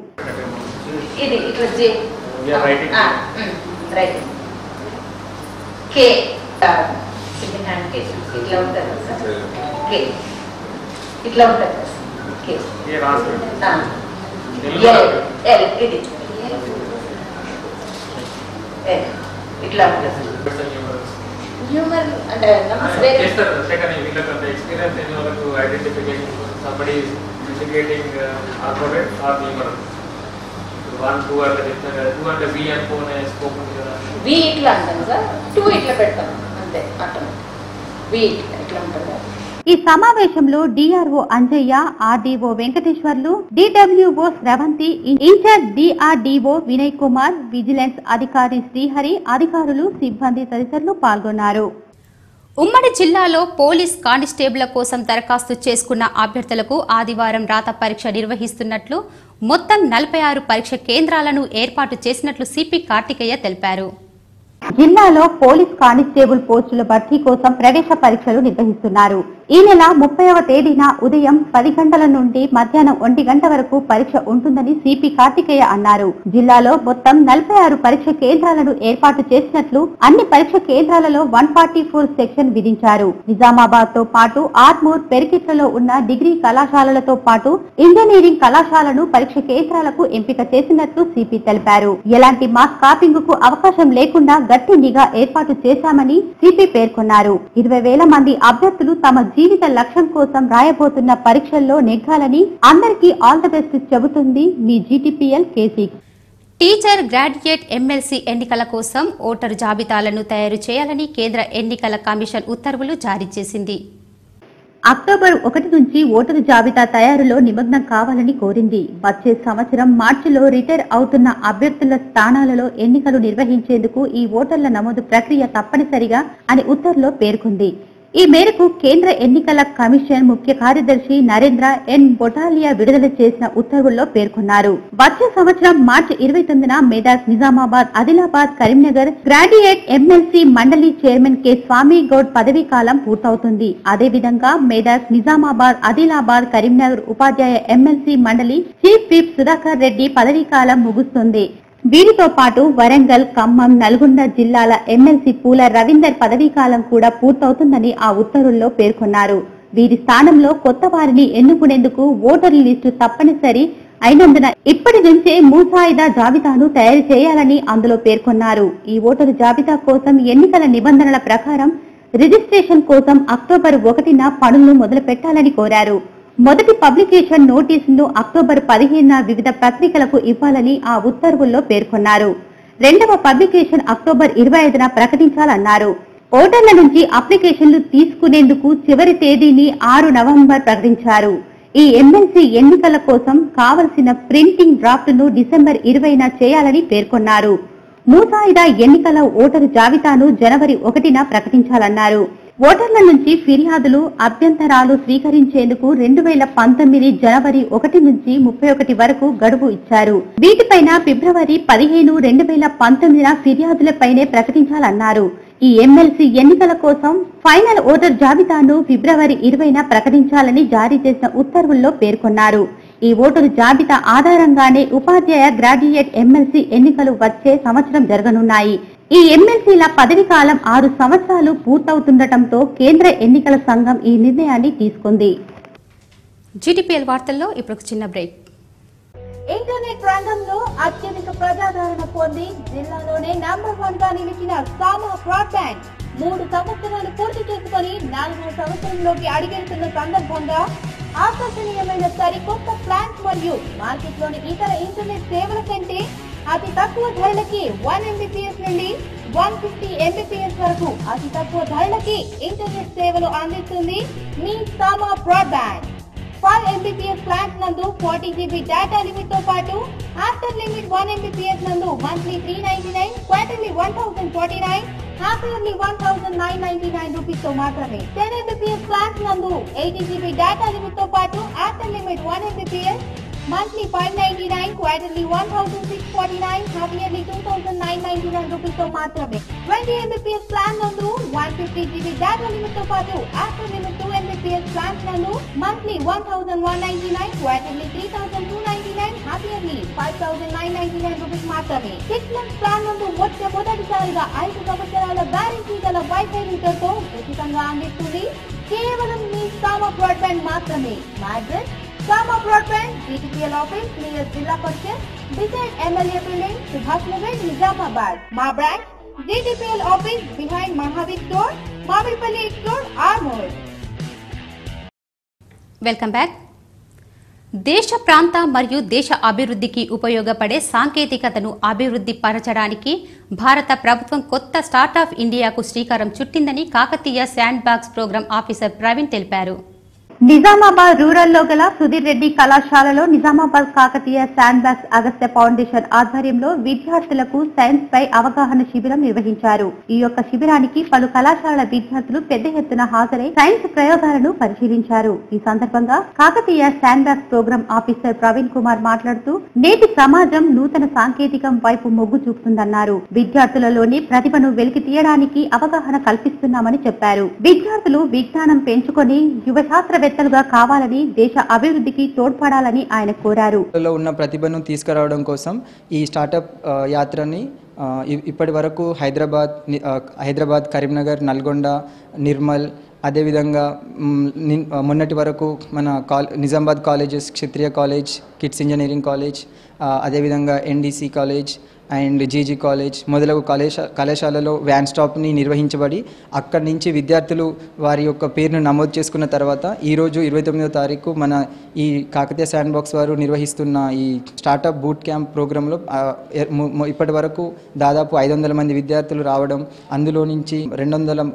ఇట్లా ఉంటుంది ఇట్లా హ్యూమర్ అంటే ఇట్లా అంటాం సార్, 2 ఇట్లా పెడతాం అంతే. ఆటోమేటిక్ ఇట్లా ఉంటుంది. ఈ సమావేశంలో DRO Anjaiah, RDO Venkateswarlu, DWO Sravanthi, in-charge DRDO Vinay Kumar, vigilance అధికారి శ్రీహరి, అధికారులు, సిబ్బంది తదితరులు పాల్గొన్నారు. ఉమ్మడి జిల్లాలో పోలీస్ కానిస్టేబుల్ కోసం దరఖాస్తు చేసుకున్న అభ్యర్థులకు ఆదివారం రాత పరీక్ష నిర్వహిస్తున్నట్లు, మొత్తం 46 పరీక్ష కేంద్రాలను ఏర్పాటు చేసినట్లు సిపి కార్తికేయ తెలిపారు. జిల్లాలో పోలీస్ కానిస్టేబుల్ పోస్టుల భర్తీ కోసం ప్రవేశ పరీక్షలు నిర్వహిస్తున్నారు. ఈ నెల 30వ తేదీన ఉదయం 10 గంటల నుండి మధ్యాహ్నం 1 గంట వరకు పరీక్ష ఉంటుందని సిపి కార్తికేయ అన్నారు. జిల్లాలో మొత్తం 46 పరీక్ష కేంద్రాలను ఏర్పాటు చేసినట్లు, అన్ని పరీక్ష కేంద్రాలలో 144 సెక్షన్ విధించారు. నిజామాబాద్ తో పాటు ఆర్మూర్, పెరికిట్లలో ఉన్న డిగ్రీ కళాశాలలతో పాటు ఇంజనీరింగ్ కళాశాలను పరీక్ష కేంద్రాలకు ఎంపిక చేసినట్లు సిపి తెలిపారు. ఎలాంటి మాస్ కాపింగ్ కు అవకాశం లేకుండా గట్టి నిఘా ఏర్పాటు చేశామని సిపి పేర్కొన్నారు. 20,000 మంది అభ్యర్థులు తమ జీవిత లక్ష్యం కోసం రాయబోతున్న పరీక్షల్లో నెగ్గాలని అందరికీ ఆల్ ది బెస్ట్ చెబుతుంది మీ GTPL KC. Teacher, graduate, MLC ఎన్నికల కోసం ఓటరు జాబితాలను తయారు చేయాలని కేంద్ర ఎన్నికల కమిషన్ ఉత్తర్వులు జారీ చేసింది. అక్టోబర్ 1 నుంచి ఓటరు జాబితా తయారులో నిమగ్నం కావాలని కోరింది. వచ్చే సంవత్సరం మార్చిలో రిటైర్ అవుతున్న అభ్యర్థుల స్థానాలలో ఎన్నికలు నిర్వహించేందుకు ఈ ఓటర్ల నమోదు ప్రక్రియ తప్పనిసరిగా అని ఉత్తర్వులో పేర్కొంది. ఈ మేరకు కేంద్ర ఎన్నికల కమిషన్ ముఖ్య కార్యదర్శి నరేంద్ర ఎన్ బొటాలియా విడుదల చేసిన ఉత్తర్వుల్లో పేర్కొన్నారు. వచ్చే సంవత్సరం మార్చి 29న మెదక్, నిజామాబాద్, ఆదిలాబాద్, కరీంనగర్ గ్రాడ్యుయేట్ ఎమ్మెల్సీ మండలి చైర్మన్ కె స్వామి గౌడ్ పదవీ కాలం పూర్తవుతుంది. అదేవిధంగా మెదక్, నిజామాబాద్, ఆదిలాబాద్, కరీంనగర్ ఉపాధ్యాయ ఎమ్మెల్సీ మండలి చీఫ్ విప్ సుధాకర్ రెడ్డి పదవీ కాలం ముగుస్తుంది. వీరితో పాటు వరంగల్, ఖమ్మం, నల్గొండ జిల్లాల ఎమ్మెల్సీ పూల రవీందర్ పదవీకాలం కూడా పూర్తవుతుందని ఆ ఉత్తర్వుల్లో పేర్కొన్నారు. వీరి స్థానంలో కొత్త వారిని ఎన్నుకునేందుకు ఓటర్ల లిస్టు తప్పనిసరి అయినందున ఇప్పటి నుంచే ముసాయిదా జాబితాను తయారు చేయాలని అందులో పేర్కొన్నారు. ఈ ఓటరు జాబితా కోసం ఎన్నికల నిబంధనల ప్రకారం రిజిస్ట్రేషన్ కోసం అక్టోబర్ 1న పనులను మొదలు పెట్టాలని కోరారు. మొదటి పబ్లికేషన్ నోటీసును అక్టోబర్ 15న వివిధ పత్రికలకు ఇవ్వాలని ఆ ఉత్తర్వుల్లో పేర్కొన్నారు. రెండవ పబ్లికేషన్ అక్టోబర్ 25న ప్రకటించాలన్నారు. ఓటర్ల నుంచి అప్లికేషన్లు తీసుకునేందుకు చివరి తేదీని 6 నవంబర్ ప్రకటించారు. ఈ ఎమ్మెల్సీ ఎన్నికల కోసం కావలసిన ప్రింటింగ్ డ్రాఫ్ట్ ను డిసెంబర్ 20న చేయాలని పేర్కొన్నారు. ముసాయిదా ఎన్నికల ఓటరు జాబితాను జనవరి 1న ప్రకటించాలన్నారు. ఓటర్ల నుంచి ఫిర్యాదులు, అభ్యంతరాలు స్వీకరించేందుకు 2019 జనవరి 1 నుంచి 31 వరకు గడువు ఇచ్చారు. వీటిపైన ఫిబ్రవరి 15, 2019న ఫిర్యాదులపైనే ప్రకటించాలన్నారు. ఈ ఎమ్మెల్సీ ఎన్నికల కోసం ఫైనల్ ఓటర్ జాబితాను ఫిబ్రవరి 20న ప్రకటించాలని జారీ చేసిన ఉత్తర్వుల్లో పేర్కొన్నారు. ఈ ఓటరు జాబితా ఆధారంగానే ఉపాధ్యాయ, గ్రాడ్యుయేట్ ఎమ్మెల్సీ ఎన్నికలు వచ్చే సంవత్సరం జరగనున్నాయి. ఈ ఎమ్మెల్సీల పదవి కాలం 6 సంవత్సరాలు పూర్తవుతుండటంతో కేంద్ర ఎన్నికల సంఘం ఈ నిర్ణయాన్ని తీసుకుంది. జీటీపీఎల్ వార్తల్లో ఇప్పుడు చిన్న బ్రేక్. ఇంటర్నెట్ రంగంలో అత్యధిక ప్రజాదరణ పొంది జిల్లాలోనే నంబర్ 1 గా నిలిచిన సామా బ్రాడ్బ్యాండ్ 3 సంవత్సరాలు పూర్తి చేసుకుని 4వ సంవత్సరంలోకి అడుగెడుతున్న సందర్భంగా ఆకర్షణీయమైన సరికొత్త ప్లాన్స్ మరియు మార్కెట్లోని ఇతర ఇంటర్నెట్ సేవల కంటే అతి తక్కువ ధరలకి 1 Mbps నుండి 150 Mbps వరకు అతి తక్కువ ధరలకి ఇంటర్నెట్ సేవలు అందిస్తుంది మీ సామా బ్రాడ్బ్యాండ్. 5 Mbps ప్లాన్స్ నందు 40 GB డేటా లిమిట్ తో పాటు ఆఫ్టర్ లిమిట్ 1 Mbps నందు monthly 399, quarterly 1049, half yearly 1999 rupees తో మాత్రమే. 10 Mbps ప్లాన్స్ నందు 80 GB డేటా లిమిట్ తో పాటు after limit 1 Mbps monthly 599, quarterly 1649, half yearly 2999 rupees తో మాత్రమే. 20 Mbps ప్లాన్ నందు 150 GB డేటా లిమిట్ తో పాటు ఆఫ్టర్ లిమిట్ 2 Mbps ప్లాన్స్ నందు monthly 1199, quarterly 3299, half yearly 5999 rupees మాత్రమే. 6 మంత్స్ ప్లాన్ నందు మొదటిసారిగా 5 సంవత్సరాల వారంటీ గల వైఫై రూటర్ తో ఉచితంగా అందిస్తుంది కేవలం మీ సామా బ్రాడ్బ్యాండ్ మాత్రమే. మా address Sama broadband, GTPL office near Zilla Parishad, beside MLA building, Subhash Nagar, Nizamabad. మా branch GTPL office behind Mahavir store, Mamidipalli store, Armoor. Welcome back. దేశ, ప్రాంత మరియు దేశ అభివృద్ధికి ఉపయోగపడే సాంకేతికతను అభివృద్ధి పరచడానికి భారత ప్రభుత్వం కొత్త స్టార్టప్ ఇండియాకు శ్రీకారం చుట్టిందని Kakatiya sandbox programme officer Praveen తెలిపారు. నిజామాబాద్ రూరల్లో గల సుధీర్ రెడ్డి కళాశాలలో Nizamabad Kakatiya sandbox Agastya foundation ఆధ్వర్యంలో విద్యార్థులకు సైన్స్ పై అవగాహన శిబిరం నిర్వహించారు. ఈ యొక్క శిబిరానికి పలు కళాశాలల విద్యార్థులు పెద్ద ఎత్తున హాజరై సైన్స్ ప్రయోగాలను పరిశీలించారు. ఈ సందర్భంగా Kakatiya sandbox programme officer Praveen Kumar మాట్లాడుతూ నేటి సమాజం నూతన సాంకేతికం వైపు మొగ్గు చూపుతుందన్నారు. విద్యార్థులలోని ప్రతిభను వెలికి తీయడానికి అవగాహన కల్పిస్తున్నామని చెప్పారు. విద్యార్థులు విజ్ఞానం పెంచుకొని యువ శాస్త్రవేత్తలుగా కావాలని, దేశ అభివృద్ధికి తోడ్పడాలని ఆయన కోరారు. ఉన్న ప్రతిభను తీసుకురావడం కోసం ఈ స్టార్టప్ యాత్రని ఇప్పటి వరకు హైదరాబాద్, కరీంనగర్, నల్గొండ, నిర్మల్, అదేవిధంగా మొన్నటి వరకు మన నిజామాబాద్ కాలేజెస్, క్షత్రియ కాలేజ్, కిడ్స్ ఇంజనీరింగ్ కాలేజ్, అదేవిధంగా NDC college and GG college మొదలగు కళాశాలలో వ్యాన్ స్టాప్ని నిర్వహించబడి అక్కడి నుంచి విద్యార్థులు వారి యొక్క పేరును నమోదు చేసుకున్న తర్వాత ఈరోజు 29వ తారీఖు మన ఈ కాకతీయ శాండ్ బాక్స్ వారు నిర్వహిస్తున్న ఈ స్టార్టప్ బూట్ క్యాంప్ ప్రోగ్రాంలో ఇప్పటి వరకు దాదాపు 500 మంది విద్యార్థులు రావడం, అందులో నుంచి 200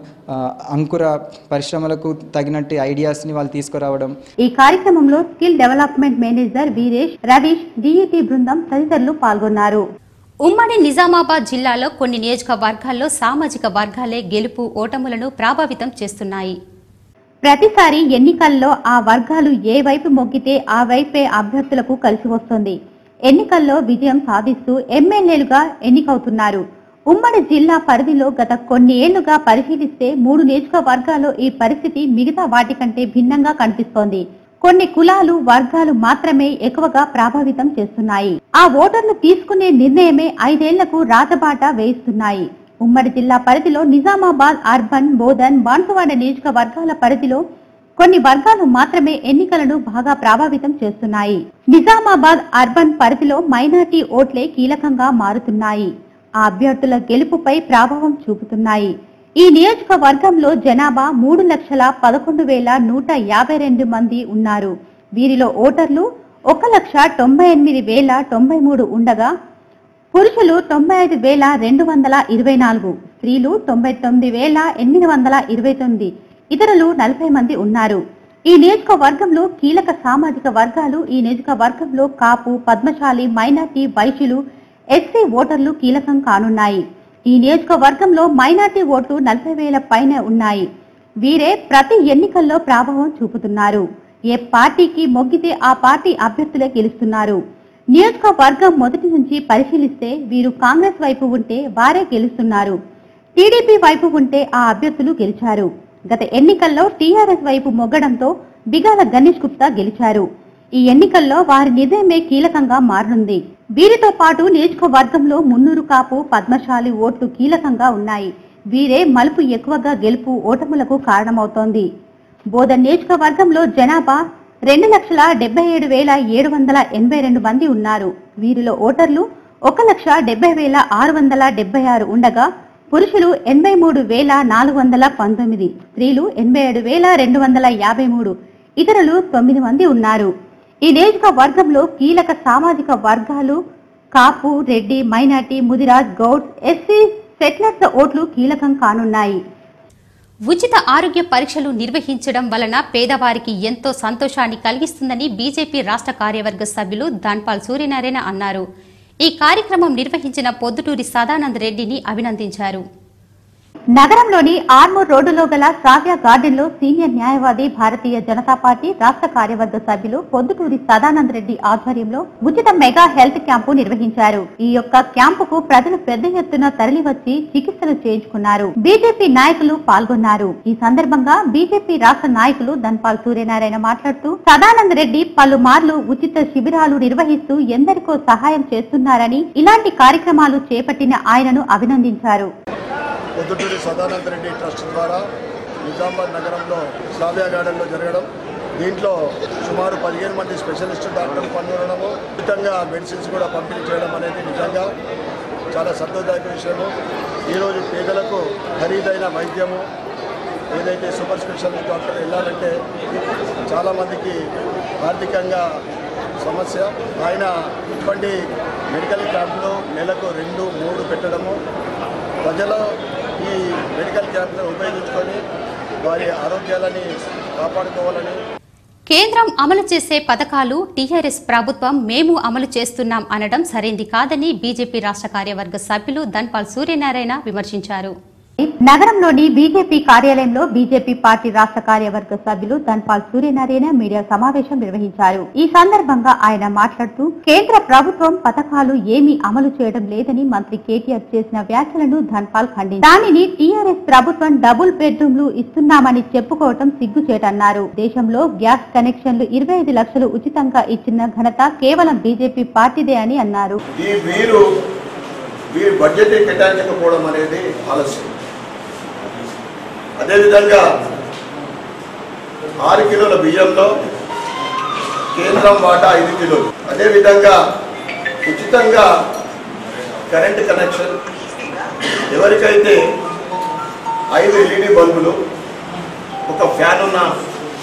అంకుర పరిశ్రమలకు తగినట్టు ఐడియాస్ని వాళ్ళు తీసుకురావడం. ఈ కార్యక్రమంలో skill development manager Veeresh, Ravish, DET బృందం తదితరులు పాల్గొన్నారు. ఉమ్మడి నిజామాబాద్ జిల్లాలో కొన్ని నియోజకవర్గాల్లో సామాజిక వర్గాలే గెలుపు ఓటములను ప్రభావితం చేస్తున్నాయి. ప్రతిసారి ఎన్నికల్లో ఆ వర్గాలు ఏ వైపు మొగ్గితే ఆ వైపే అభ్యర్థులకు కలిసి వస్తుంది. ఎన్నికల్లో విజయం సాధిస్తూ ఎమ్మెల్యేలుగా ఎన్నికవుతున్నారు. ఉమ్మడి జిల్లా పరిధిలో గత కొన్ని ఏళ్లుగా పరిశీలిస్తే 3 నియోజకవర్గాల్లో ఈ పరిస్థితి మిగతా వాటి కంటే భిన్నంగా కనిపిస్తోంది. కొన్ని కులాలు వర్గాలు మాత్రమే ఎక్కువగా ప్రభావితం చేస్తున్నాయి. ఆ ఓటర్లు తీసుకునే నిర్ణయమే 5 ఏళ్లకు రాజబాట వేయిస్తున్నాయి. ఉమ్మడి జిల్లా పరిధిలో నిజామాబాద్ అర్బన్, బోధన్, బాన్సువాడ నియోజకవర్గాల పరిధిలో కొన్ని వర్గాలు మాత్రమే ఎన్నికలను బాగా ప్రభావితం చేస్తున్నాయి. నిజామాబాద్ అర్బన్ పరిధిలో మైనార్టీ ఓట్లే కీలకంగా మారుతున్నాయి. ఆ అభ్యర్థుల గెలుపుపై ప్రభావం చూపుతున్నాయి. ఈ నియోజకవర్గంలో జనాభా 3,11,152 మంది ఉన్నారు. వీరిలో ఓటర్లు 1,98,093 ఉండగా పురుషులు 95,224, స్త్రీలు 99,829, ఇతరులు 40 మంది ఉన్నారు. ఈ నియోజకవర్గంలో కీలక సామాజిక వర్గాలు ఈ నియోజకవర్గంలో కాపు, పద్మశాలి, మైనార్టీ, వైశ్యులు, ఎస్సీ ఓటర్లు కీలకం కానున్నాయి. ఈ నియోజకవర్గంలో మైనార్టీ ఓట్లు 40,000 పైన ఉన్నాయి. వీరే ప్రతి ఎన్నికల్లో ప్రభావం చూపుతున్నారు. ఏ పార్టీకి మొగ్గితే ఆ పార్టీ అభ్యర్థులే గెలుస్తున్నారు. నియోజకవర్గం మొదటి నుంచి పరిశీలిస్తే వీరు కాంగ్రెస్ వైపు ఉంటే వారే గెలుస్తున్నారు. టీడీపీ వైపు ఉంటే ఆ అభ్యర్థులు గెలిచారు. గత ఎన్నికల్లో టీఆర్ఎస్ వైపు మొగ్గడంతో బిగాల గణేష్ గుప్తా గెలిచారు. ఈ ఎన్నికల్లో వారి నిర్ణయమే కీలకంగా మారనుంది. వీరితో పాటు నియోజకవర్గంలో మున్నూరు కాపు, పద్మశాలి ఓట్లు కీలకంగా ఉన్నాయి. వీరే మలుపు ఎక్కువగా గెలుపు ఓటములకు కారణమవుతోంది. బోధన్ నియోజకవర్గంలో జనాభా 2,77,782 మంది ఉన్నారు. వీరిలో ఓటర్లు 1,70,676 ఉండగా పురుషులు 83,419, స్త్రీలు 87,253, ఇతరులు 9 మంది ఉన్నారు. ఈ నియోజకవర్గంలో కీలక సామాజిక వర్గాలు Kapu, Reddy, minority, Mudiraj, Goud, SC, settlers ఓట్లు కీలకం కానున్నాయి. ఉచిత ఆరోగ్య పరీక్షలు నిర్వహించడం వలన పేదవారికి ఎంతో సంతోషాన్ని కలిగిస్తుందని బీజేపీ రాష్ట్ర కార్యవర్గ సభ్యులు ధన్పాల్ సూర్యనారాయణ అన్నారు. ఈ కార్యక్రమం నిర్వహించిన పొద్దుటూరి సదానంద్ రెడ్డిని అభినందించారు. నగరంలోని ఆర్మూర్ రోడ్డులో గల శ్రావ్య గార్డెన్ లో సీనియర్ న్యాయవాది, భారతీయ జనతా పార్టీ రాష్ట్ర కార్యవర్గ సభ్యులు పొద్దుటూరి సదానంద్ రెడ్డి ఆధ్వర్యంలో ఉచిత మెగా హెల్త్ క్యాంపు నిర్వహించారు. ఈ యొక్క క్యాంపుకు ప్రజలు పెద్ద ఎత్తున తరలివచ్చి చికిత్సలు చేయించుకున్నారు. బీజేపీ నాయకులు పాల్గొన్నారు. ఈ సందర్భంగా బీజేపీ రాష్ట్ర నాయకులు ధన్పాల్ సూర్యనారాయణ మాట్లాడుతూ సదానంద్ రెడ్డి పలుమార్లు ఉచిత శిబిరాలు నిర్వహిస్తూ ఎందరికో సహాయం చేస్తున్నారని, ఇలాంటి కార్యక్రమాలు చేపట్టిన ఆయనను అభినందించారు. పొద్దుటూరి సదానంద రెడ్డి ట్రస్ట్ ద్వారా నిజామాబాద్ నగరంలో శ్రావ్య గార్డెన్లో జరగడం, దీంట్లో సుమారు 15 మంది స్పెషలిస్ట్ డాక్టర్లు పనిచేయడము, ఉచితంగా మెడిసిన్స్ కూడా పంపిణీ చేయడం అనేది నిజంగా చాలా సంతోషదాయక విషయము. ఈరోజు పేదలకు ఖరీదైన వైద్యము, ఏదైతే సూపర్ స్పెషలిస్ట్ డాక్టర్ వెళ్ళాలంటే చాలామందికి ఆర్థికంగా సమస్య. ఆయన ఇటువంటి మెడికల్ క్యాంపులు నెలకు 2-3 పెట్టడము, ప్రజలు ఈ మెడికల్ క్యాంప్ను ఉపయోగించుకొని వారి ఆరోగ్యాలని కాపాడుకోవాలని. కేంద్రం అమలు చేసే పథకాలు టీఆర్ఎస్ ప్రభుత్వం మేము అమలు చేస్తున్నాం అనడం సరైంది కాదని బీజేపీ రాష్ట్ర కార్యవర్గ సభ్యులు ధన్పాల్ సూర్యనారాయణ విమర్శించారు. నగరంలోని బీజేపీ కార్యాలయంలో బీజేపీ పార్టీ రాష్ట్ర కార్యవర్గ సభ్యులు ధన్పాల్ సూర్యనారాయణ మీడియా సమావేశం నిర్వహించారు. ఈ సందర్భంగా ఆయన మాట్లాడుతూ కేంద్ర ప్రభుత్వం పథకాలు ఏమీ అమలు చేయడం లేదని మంత్రి కేటీఆర్ చేసిన వ్యాఖ్యలను ధన్పాల్ ఖండించారు. దానిని టీఆర్ఎస్ ప్రభుత్వం డబుల్ బెడ్రూమ్లు ఇస్తున్నామని చెప్పుకోవటం సిగ్గుచేటన్నారు. దేశంలో గ్యాస్ కనెక్షన్లు 25 లక్షలు ఉచితంగా ఇచ్చిన ఘనత కేవలం బీజేపీ పార్టీదే అని అన్నారు. బడ్జెట్ కేటాయించకపోవడం అనేది ఆలస్యం. అదేవిధంగా 6 కిలోల బియ్యంలో కేంద్రం వాటా 5 కిలోలు. అదేవిధంగా ఉచితంగా కరెంటు కనెక్షన్, ఎవరికైతే 5 LED బల్బులు, ఒక ఫ్యాన్ ఉన్న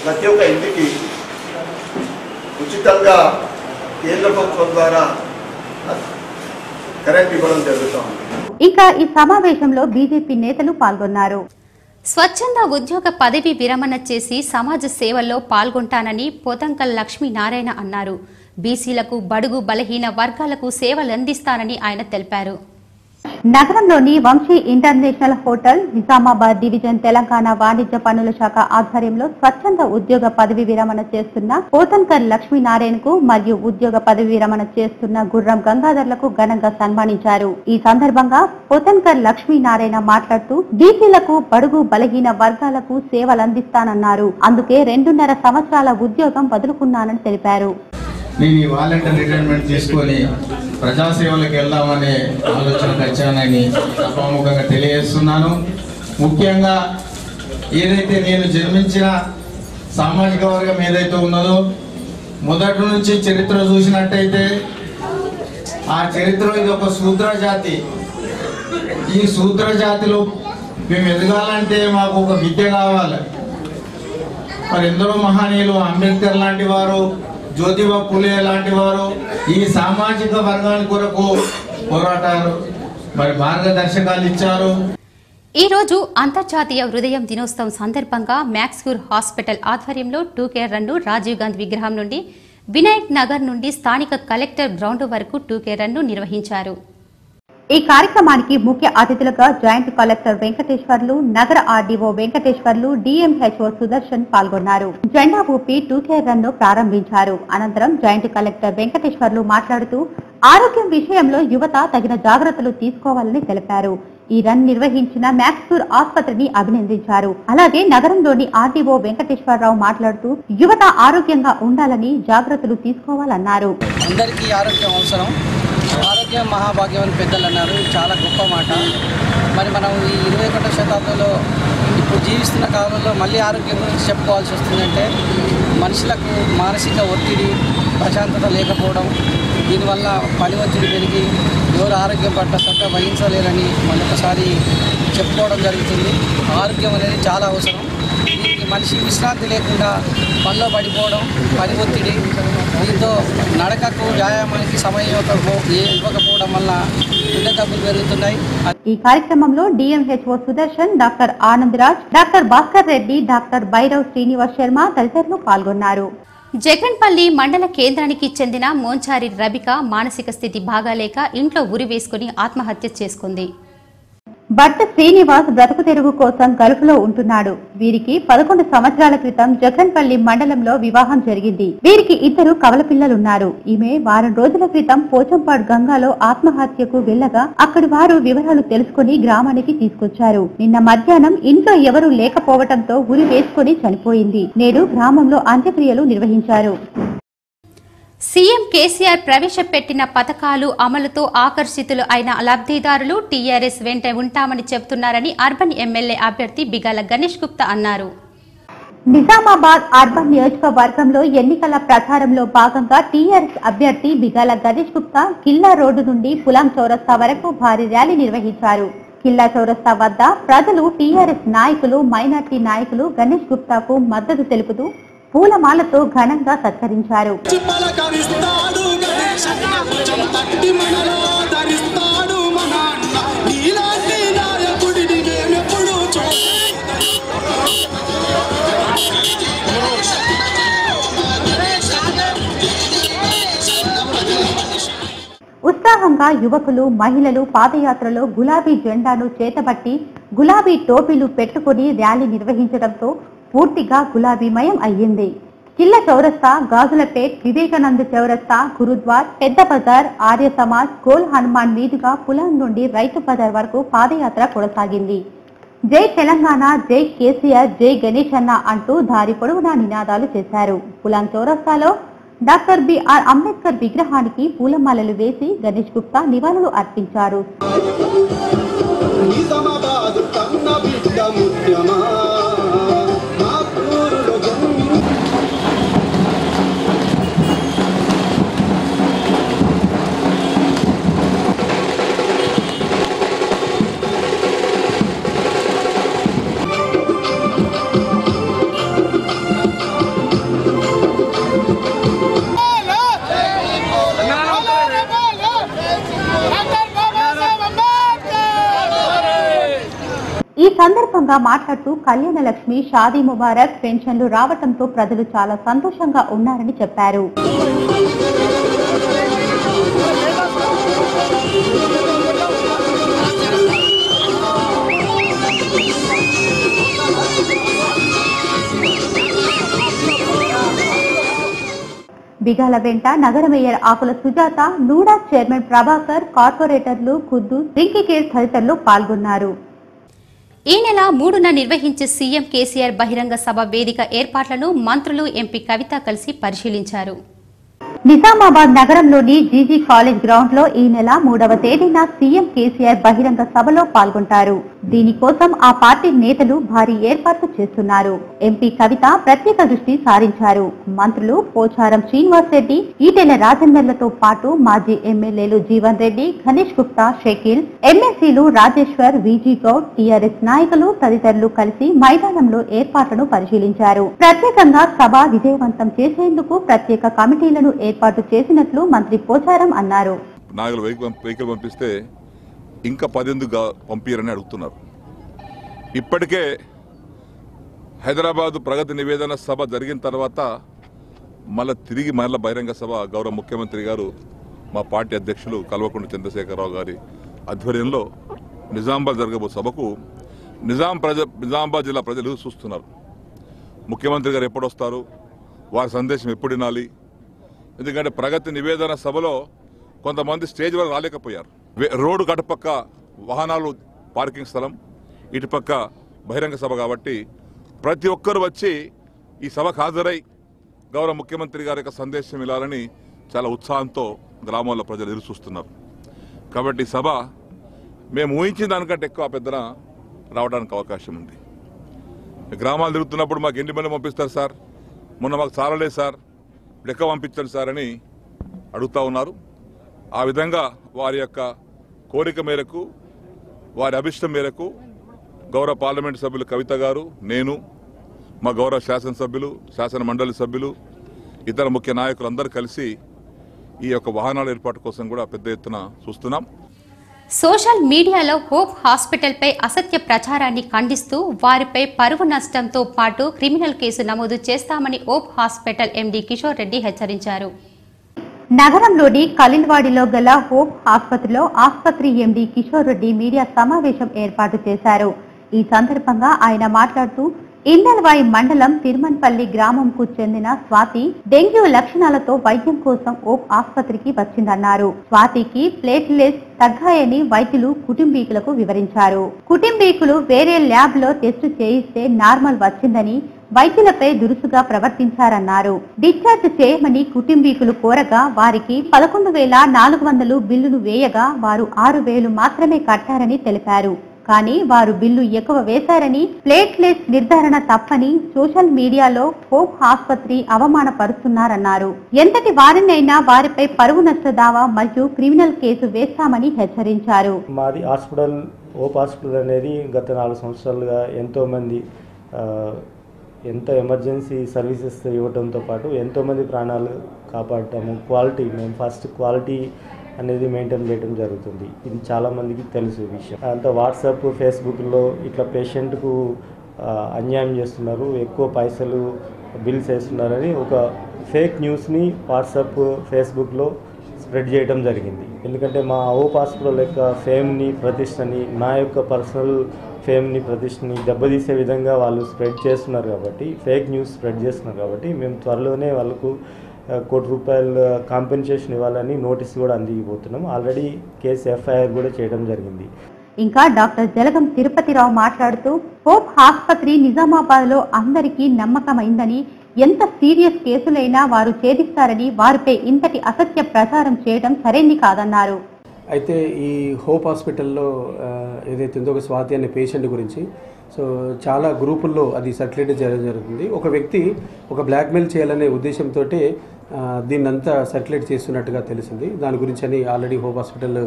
ప్రతి ఒక్క ఇంటికి ఉచితంగా కేంద్ర ప్రభుత్వం ద్వారా కరెంట్ ఇవ్వడం జరుగుతుంది. ఇంకా ఈ సమావేశంలో బీజేపీ నేతలు పాల్గొన్నారు. స్వచ్ఛంద ఉద్యోగ పదవి విరమణ చేసి సమాజ సేవల్లో పాల్గొంటానని పోతంకల్ లక్ష్మీనారాయణ అన్నారు. బీసీలకు బడుగు బలహీన వర్గాలకు సేవలందిస్తానని ఆయన తెలిపారు. నగరంలోని Vamsi international hotel Nizamabad division Telangana వాణిజ్య పన్నుల శాఖ ఆధ్వర్యంలో స్వచ్ఛంద ఉద్యోగ పదవి విరమణ చేస్తున్న పోతన్కర్ లక్ష్మీనారాయణకు మరియు ఉద్యోగ పదవి విరమణ చేస్తున్న గుర్రం గంగాధర్లకు ఘనంగా సన్మానించారు. ఈ సందర్భంగా పోతన్కర్ లక్ష్మీనారాయణ మాట్లాడుతూ బీసీలకు బడుగు బలహీన వర్గాలకు సేవలందిస్తానన్నారు. అందుకే 2.5 సంవత్సరాల ఉద్యోగం వదులుకున్నానని తెలిపారు. నేను ఈ వాలంటీర్ రిటైర్మెంట్ తీసుకొని ప్రజాసేవలకు వెళ్దామనే ఆలోచనకు వచ్చానని సభాముఖంగా తెలియజేస్తున్నాను. ముఖ్యంగా ఏదైతే నేను జన్మించిన సామాజిక వర్గం ఏదైతే ఉన్నదో మొదటి నుంచి చరిత్ర చూసినట్టయితే ఆ చరిత్రలో ఇది ఒక శూద్ర జాతి. ఈ శూద్ర జాతిలో మేము ఎదగాలంటే మాకు ఒక విద్య కావాలి. మరి ఎందరో మహనీయులు అంబేద్కర్ లాంటి వారు, జ్యోతిబా పులే లాంటి వారు ఈ సామాజిక వర్గాల కొరకు పోరాటాలు మరి మార్గదర్శకాలు ఇచ్చారు. ఈ రోజు అంతర్జాతీయ హృదయం దినోత్సవం సందర్భంగా మ్యాక్స్క్యూర్ హాస్పిటల్ ఆధ్వర్యంలో 2K రన్ను రాజీవ్ గాంధీ విగ్రహం నుండి వినాయక్ నగర్ నుండి స్థానిక కలెక్టర్ గ్రౌండ్ వరకు 2K రన్ను నిర్వహించారు. ఈ కార్యక్రమానికి ముఖ్య అతిథులుగా జాయింట్ కలెక్టర్ వెంకటేశ్వర్లు, నగర ఆర్డీఓ వెంకటేశ్వర్లు, డిఎంహెచ్ఓ సుదర్శన్ పాల్గొన్నారు. జెండా ఊపి 2K రన్ను ప్రారంభించారు. అనంతరం జాయింట్ కలెక్టర్ వెంకటేశ్వర్లు మాట్లాడుతూ ఆరోగ్యం విషయంలో యువత తగిన జాగ్రత్తలు తీసుకోవాలని తెలిపారు. ఈ రన్ నిర్వహించిన మ్యాక్స్క్యూర్ ఆసుపత్రిని అభినందించారు. అలాగే నగరంలోని ఆర్డీఓ వెంకటేశ్వరరావు మాట్లాడుతూ యువత ఆరోగ్యంగా ఉండాలని జాగ్రత్తలు తీసుకోవాలన్నారు. అందరికీ ఆరోగ్యం అవసరం. ఆరోగ్యం మహాభాగ్యం అని పెద్దలు అన్నారు. చాలా గొప్ప మాట. మరి మనం ఈ 21వ శతాబ్దంలో ఇప్పుడు జీవిస్తున్న కాలంలో మళ్ళీ ఆరోగ్యం గురించి చెప్పుకోవాల్సి వస్తుందంటే మనుషులకు మానసిక ఒత్తిడి, ప్రశాంతత లేకపోవడం, దీనివల్ల పని ఒత్తిడి పెరిగి ఎవరు ఆరోగ్యం పట్ల శ్రద్ధ వహించలేరని మరొకసారి చెప్పుకోవడం జరుగుతుంది. ఆరోగ్యం అనేది చాలా అవసరం. దీనికి మనిషి విశ్రాంతి లేకుండా పనిలో పడిపోవడం, పని ఒత్తిడి, దీంతో నడకకు వ్యాయామానికి సమయం ఇవ్వకపోవడం వల్ల గుండె జబ్బులు పెరుగుతున్నాయి. ఈ కార్యక్రమంలో DMHO Sudarshan, doctor Anandraj, doctor Bhaskar Reddy, doctor Bhairav Srinivas Sharma తదితరులు పాల్గొన్నారు. జగన్పల్లి మండల కేంద్రానికి చెందిన మోంచారి రబిక మానసిక స్థితి బాగాలేక ఇంట్లో ఉరి వేసుకుని ఆత్మహత్య చేసుకుంది. భర్త శ్రీనివాస్ బ్రతుకు తెరువు కోసం గల్ఫ్లో ఉంటున్నాడు. వీరికి 11 సంవత్సరాల క్రితం జగన్పల్లి మండలంలో వివాహం జరిగింది. వీరికి 2 కవల పిల్లలున్నారు. ఈమె వారం రోజుల క్రితం పోచంపాడు గంగాలో ఆత్మహత్యకు వెళ్లగా అక్కడి వారు వివరాలు తెలుసుకుని గ్రామానికి తీసుకొచ్చారు. నిన్న మధ్యాహ్నం ఇంట్లో ఎవరూ లేకపోవడంతో ఉరి వేసుకుని చనిపోయింది. నేడు గ్రామంలో అంత్యక్రియలు నిర్వహించారు. సీఎం కేసీఆర్ ప్రవేశపెట్టిన పథకాలు అమలుతో ఆకర్షితులు అయిన లబ్ధిదారులు టీఆర్ఎస్ వెంట ఉంటామని చెబుతున్నారని అర్బన్ ఎమ్మెల్యే అభ్యర్థి బిగాల గణేష్ గుప్తా అన్నారు. నిజామాబాద్ అర్బన్ నియోజకవర్గంలో ఎన్నికల ప్రచారంలో భాగంగా టీఆర్ఎస్ అభ్యర్థి బిగాల గణేష్ గుప్తా కిల్లా రోడ్డు నుండి పులాం చౌరస్తా వరకు భారీ ర్యాలీ నిర్వహించారు. కిల్లా చౌరస్తా వద్ద ప్రజలు, టీఆర్ఎస్ నాయకులు, మైనార్టీ నాయకులు గణేష్ గుప్తాకు మద్దతు తెలుపుతూ పూలమాలతో ఘనంగా సత్కరించారు. ఉత్సాహంగా యువకులు, మహిళలు పాదయాత్రలో గులాబీ జెండాను చేతబట్టి గులాబీ టోపీలు పెట్టుకుని ర్యాలీ నిర్వహించడంతో పూర్తిగా గులాబీమయం అయ్యింది. కిల్ల చౌరస్తా, గాజులపేట్, వివేకానంద చౌరస్తా, గురుద్వార్, పెద్ద బజార్, ఆర్య సమాజ్, గోల్ హనుమాన్ మీదుగా పులాం నుండి రైతు బజార్ వరకు పాదయాత్ర కొనసాగింది. జై తెలంగాణ, జై కేసీఆర్, జై గణేష్ అన్న అంటూ దారి పొడవునా నినాదాలు చేశారు. పులాం చౌరస్తాలో డాక్టర్ బిఆర్ అంబేద్కర్ విగ్రహానికి పూలమాలలు వేసి గణేష్ గుప్తా నివాళులు అర్పించారు. ఈ సందర్భంగా మాట్లాడుతూ కళ్యాణ లక్ష్మి, షాదీ ముబారక్, పెన్షన్లు రావడంతో ప్రజలు చాలా సంతోషంగా ఉన్నారని చెప్పారు. బిగాల వెంట నగర మేయర్ ఆకుల సుజాత, నూడా చైర్మన్ ప్రభాకర్, కార్పొరేటర్లు ఖుద్దు, రింకికేర్ తదితరులు పాల్గొన్నారు. ఈ నెల 3న నిర్వహించే సీఎం కేసీఆర్ బహిరంగ సభ వేదిక ఏర్పాట్లను మంత్రులు ఎంపీ కవిత కలిసి పరిశీలించారు. నిజామాబాద్ నగరంలోని జీజీ కాలేజ్ గ్రౌండ్ లో ఈ నెల 3వ తేదీన సీఎం కేసీఆర్ బహిరంగ సభలో పాల్గొంటారు. దీనికోసం ఆ పార్టీ నేతలు భారీ ఏర్పాట్లు చేస్తున్నారు. ఎంపీ కవిత ప్రత్యేక దృష్టి సారించారు. మంత్రులు పోచారం శ్రీనివాస్ రెడ్డి, ఈటెల రాజేందర్లతో పాటు మాజీ ఎమ్మెల్యేలు జీవన్ రెడ్డి, గణేష్ గుప్తా, షకీల్, ఎమ్మెల్సీలు రాజేశ్వర్, విజీ గౌడ్, టీఆర్ఎస్ నాయకులు తదితరులు కలిసి మైదానంలో ఏర్పాట్లను పరిశీలించారు. ప్రత్యేకంగా సభ విజయవంతం చేసేందుకు ప్రత్యేక కమిటీలను ఏర్పాటు చేసినట్లు మంత్రి పోచారం అన్నారు. నాగలు వెహికల్ పంపిస్తే ఇంకా 10 పంపిరని అడుగుతున్నారు. ఇప్పటికే హైదరాబాద్ ప్రగతి నివేదన సభ జరిగిన తర్వాత తిరిగి బహిరంగ సభ గౌరవ ముఖ్యమంత్రి గారు మా పార్టీ అధ్యక్షులు కల్వకుంట్ల చంద్రశేఖరరావు గారి ఆధ్వర్యంలో నిజామాబాద్ జరగబో సభకు నిజామాబాద్ జిల్లా ప్రజలు చూస్తున్నారు. ముఖ్యమంత్రి గారు ఎప్పుడు వస్తారు, వారి సందేశం ఎప్పుడు వినాలి. ఎందుకంటే ప్రగతి నివేదన సభలో కొంతమంది స్టేజ్ వరకు రాలేకపోయారు. రోడ్డు కటుపక్క వాహనాలు పార్కింగ్ స్థలం, ఇటుపక్క బహిరంగ సభ కాబట్టి ప్రతి ఒక్కరు వచ్చి ఈ సభకు హాజరై గౌరవ ముఖ్యమంత్రి గారి యొక్క సందేశం ఇవ్వాలని చాలా ఉత్సాహంతో గ్రామాల్లో ప్రజలు ఎదురు చూస్తున్నారు. కాబట్టి సభ మేము ఊహించిన దానికంటే ఎక్కువ పెద్దన రావడానికి అవకాశం ఉంది. గ్రామాలు తిరుగుతున్నప్పుడు మాకు ఎన్ని మంది పంపిస్తారు సార్, మొన్న మాకు చాలలేదు సార్, లెక్క పంపించండి సార్ అని అడుగుతూ ఉన్నారు. ఆ విధంగా వారి యొక్క కోరిక మేరకు, వారి అభిష్టం మేరకు గౌరవ పార్లమెంట్ సభ్యులు కవిత గారు, నేను, మా గౌరవ శాసనసభ్యులు, శాసన మండలి సభ్యులు, ఇతర ముఖ్య నాయకులందరూ కలిసి ఈ యొక్క వాహనాల ఏర్పాటు కోసం కూడా పెద్ద ఎత్తున చూస్తున్నాం. సోషల్ మీడియాలో హోప్ హాస్పిటల్పై అసత్య ప్రచారాన్ని ఖండిస్తూ వారిపై పరువు నష్టంతో పాటు క్రిమినల్ కేసు నమోదు చేస్తామని hope hospital MD Kishore Reddy హెచ్చరించారు. నగరంలోని కలిల్వాడిలో గల హోప్ ఆసుపత్రిలో ఆసుపత్రి ఎండీ కిషోర్ రెడ్డి మీడియా సమావేశం ఏర్పాటు చేశారు. ఈ సందర్భంగా ఆయన మాట్లాడుతూ ఇందల్వాయి మండలం తిరుమన్పల్లి గ్రామంకు చెందిన స్వాతి డెంగ్యూ లక్షణాలతో వైద్యం కోసం హోప్ ఆసుపత్రికి వచ్చిందన్నారు. స్వాతికి ప్లేట్లెట్స్ తగ్గాయని వైద్యులు కుటుంబీకులకు వివరించారు. కుటుంబీకులు వేరే ల్యాబ్ లో టెస్ట్ చేయిస్తే నార్మల్ వచ్చిందని వైద్యులపై దురుసుగా ప్రవర్తించారన్నారు. డిశ్చార్జ్ చేయమని కుటుంబీకులు కోరగా వారికి 11,400 బిల్లును వేయగా వారు 6,000 మాత్రమే కట్టారని తెలిపారు. కానీ వారు బిల్లు ఎక్కువ వేశారని, ప్లేట్లెట్స్ నిర్ధారణ తప్పని సోషల్ మీడియాలో హోప్ ఆసుపత్రి అవమానపరుస్తున్నారన్నారు. ఎంతటి వారినైనా వారిపై పరువు నష్ట దావా మరియు క్రిమినల్ కేసు వేస్తామని హెచ్చరించారు. మాది హాస్పిటల్ హోప్ హాస్పిటల్ అనేది గత 4 సంవత్సరాలుగా ఎంతోమంది ఎంత ఎమర్జెన్సీ సర్వీసెస్ ఇవ్వడంతో పాటు ఎంతోమంది ప్రాణాలు కాపాడటము, క్వాలిటీ, మేము ఫస్ట్ క్వాలిటీ అనేది మెయింటైన్ చేయడం జరుగుతుంది. ఇది చాలామందికి తెలుసు విషయం. అంత వాట్సాప్, ఫేస్బుక్లో ఇట్లా పేషెంట్కు అన్యాయం చేస్తున్నారు, ఎక్కువ పైసలు బిల్స్ వేస్తున్నారని ఒక ఫేక్ న్యూస్ని వాట్సాప్, ఫేస్బుక్లో స్ప్రెడ్ చేయడం జరిగింది. ఎందుకంటే మా హోప్ హాస్పిటల్ యొక్క ఫేమ్ని, ప్రతిష్టని, నా యొక్క పర్సనల్ ఫేమ్ని, ప్రతిష్టని దెబ్బతీసే విధంగా వాళ్ళు స్ప్రెడ్ చేస్తున్నారు కాబట్టి, ఫేక్ న్యూస్ స్ప్రెడ్ చేస్తున్నారు కాబట్టి మేము త్వరలోనే వాళ్ళకు ₹1 కోటి కాంపెన్సేషన్ ఇవ్వాలని నోటీస్ కూడా అందిపోతున్నాం. ఆల్రెడీ కేసు ఎఫ్ఐఆర్ కూడా చేయడం జరిగింది. ఇంకా డాక్టర్ జలగం తిరుపతిరావు మాట్లాడుతూ హోప్ ఆసుపత్రి నిజామాబాద్ లో అందరికీ నమ్మకమైందని, ఎంత సీరియస్ కేసులైనా వారు ఛేదిస్తారని, వారిపై ఇంతటి అసత్య ప్రచారం చేయడం సరైంది కాదన్నారు. అయితే ఈ హోప్ హాస్పిటల్లో ఏదైతే ఉందో ఒక స్వాతి అనే పేషెంట్ గురించి చాలా గ్రూపుల్లో అది సర్క్యులేట్ చేయడం జరుగుతుంది. ఒక వ్యక్తి ఒక బ్లాక్మెయిల్ చేయాలనే ఉద్దేశంతో దీన్నంతా సర్క్యులేట్ చేస్తున్నట్టుగా తెలిసింది. దాని గురించి అని already hope hospital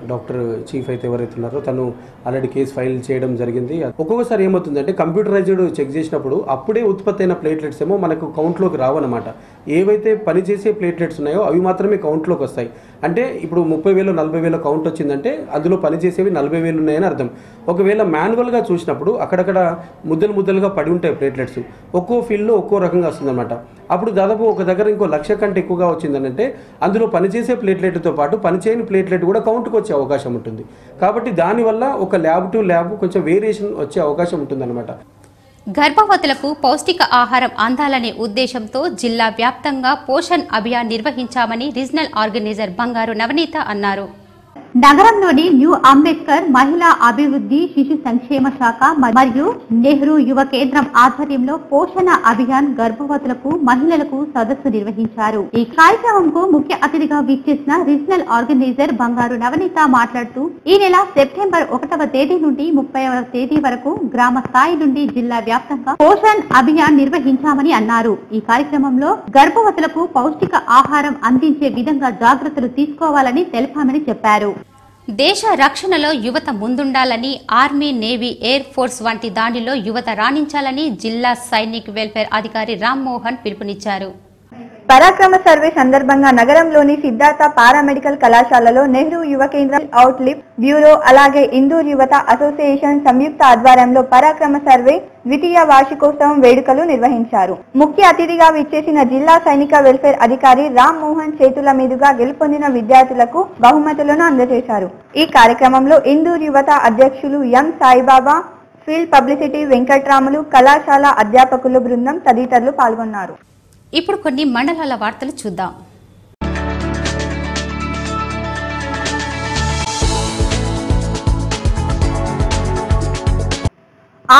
doctor chief అయితే ఎవరైతే ఉన్నారో తను ఆల్రెడీ కేసు ఫైల్ చేయడం జరిగింది. ఒక్కొక్కసారి ఏమవుతుందంటే కంప్యూటరైజ్డ్ చెక్ చేసినప్పుడు అప్పుడే ఉత్పత్తి అయిన ప్లేట్లెట్స్ ఏమో మనకు కౌంట్లోకి రావన్నమాట. ఏవైతే పనిచేసే ప్లేట్లెట్స్ ఉన్నాయో అవి మాత్రమే కౌంట్లోకి వస్తాయి. అంటే ఇప్పుడు 30,000 40,000 కౌంట్ వచ్చిందంటే అందులో పనిచేసేవి 40,000 ఉన్నాయని అర్థం. ఒకవేళ మాన్యువల్గా చూసినప్పుడు అక్కడక్కడ ముద్దలుగా పడి ఉంటాయి ప్లేట్లెట్స్. ఒక్కో ఫీల్డ్లో ఒక్కో రకంగా వస్తుందన్నమాట. అప్పుడు దాదాపు ఒక దగ్గర ఇంకో 1,00,000 కంటే ఎక్కువగా వచ్చిందనంటే అందులో పనిచేసే ప్లేట్లెట్తో పాటు పనిచేయని ప్లేట్లెట్ కూడా కౌంట్కి వచ్చే అవకాశం ఉంటుంది. కాబట్టి దానివల్ల ఒక ల్యాబ్ టు ల్యాబ్ కొంచెం వేరియేషన్ వచ్చే అవకాశం ఉంటుందన్నమాట. గర్భవతులకు పౌష్టిక ఆహారం అందాలనే ఉద్దేశంతో జిల్లా వ్యాప్తంగా పోషణ్ అభియాన్ నిర్వహించామని రీజనల్ ఆర్గనైజర్ బంగారు నవనీత అన్నారు. నగరంలోని న్యూ అంబేద్కర్ మహిళా అభివృద్ధి శిశు సంక్షేమ శాఖ మరియు నెహ్రూ యువ కేంద్రం ఆధ్వర్యంలో పోషణ అభియాన్ గర్భవతులకు మహిళలకు సదస్సు నిర్వహించారు. ఈ కార్యక్రమంకు ముఖ్య అతిథిగా విచ్చేసిన రీజనల్ ఆర్గనైజర్ బంగారు నవనీత మాట్లాడుతూ ఈ నెల సెప్టెంబర్ 1వ తేదీ నుండి 30వ తేదీ వరకు గ్రామ స్థాయి నుండి జిల్లా వ్యాప్తంగా పోషణ్ అభియాన్ నిర్వహించామని అన్నారు. ఈ కార్యక్రమంలో గర్భవతులకు పౌష్టిక ఆహారం అందించే విధంగా జాగ్రత్తలు తీసుకోవాలని తెలిపామని చెప్పారు. దేశ రక్షణలో యువత ముందుండాలని, ఆర్మీ, నేవీ, ఎయిర్ ఫోర్స్ వంటి దాడిలో యువత రాణించాలని జిల్లా సైనిక్ వెల్ఫేర్ అధికారి రామ్మోహన్ పిలుపునిచ్చారు. పరాక్రమ సర్వే సందర్భంగా నగరంలోని సిద్ధార్థ పారామెడికల్ కళాశాలలో నెహ్రూ యువ కేంద్రం, అవుట్లిప్ బ్యూరో అలాగే ఇందూర్ యువత అసోసియేషన్ సంయుక్త ఆధ్వర్యంలో పరాక్రమ సర్వే ద్వితీయ వార్షికోత్సవం వేడుకలు నిర్వహించారు. ముఖ్య అతిథిగా విచ్చేసిన జిల్లా సైనిక వెల్ఫేర్ అధికారి రామ్ మోహన్ చేతుల మీదుగా గెలుపొందిన విద్యార్థులకు బహుమతులను అందజేశారు. ఈ కార్యక్రమంలో ఇందూర్ యువత అధ్యక్షులు ఎం సాయిబాబా, ఫీల్డ్ పబ్లిసిటీ వెంకట్రాములు, కళాశాల అధ్యాపకుల బృందం తదితరులు పాల్గొన్నారు. ఇప్పుడు కొన్ని మండలాల వార్తలు చూద్దాం.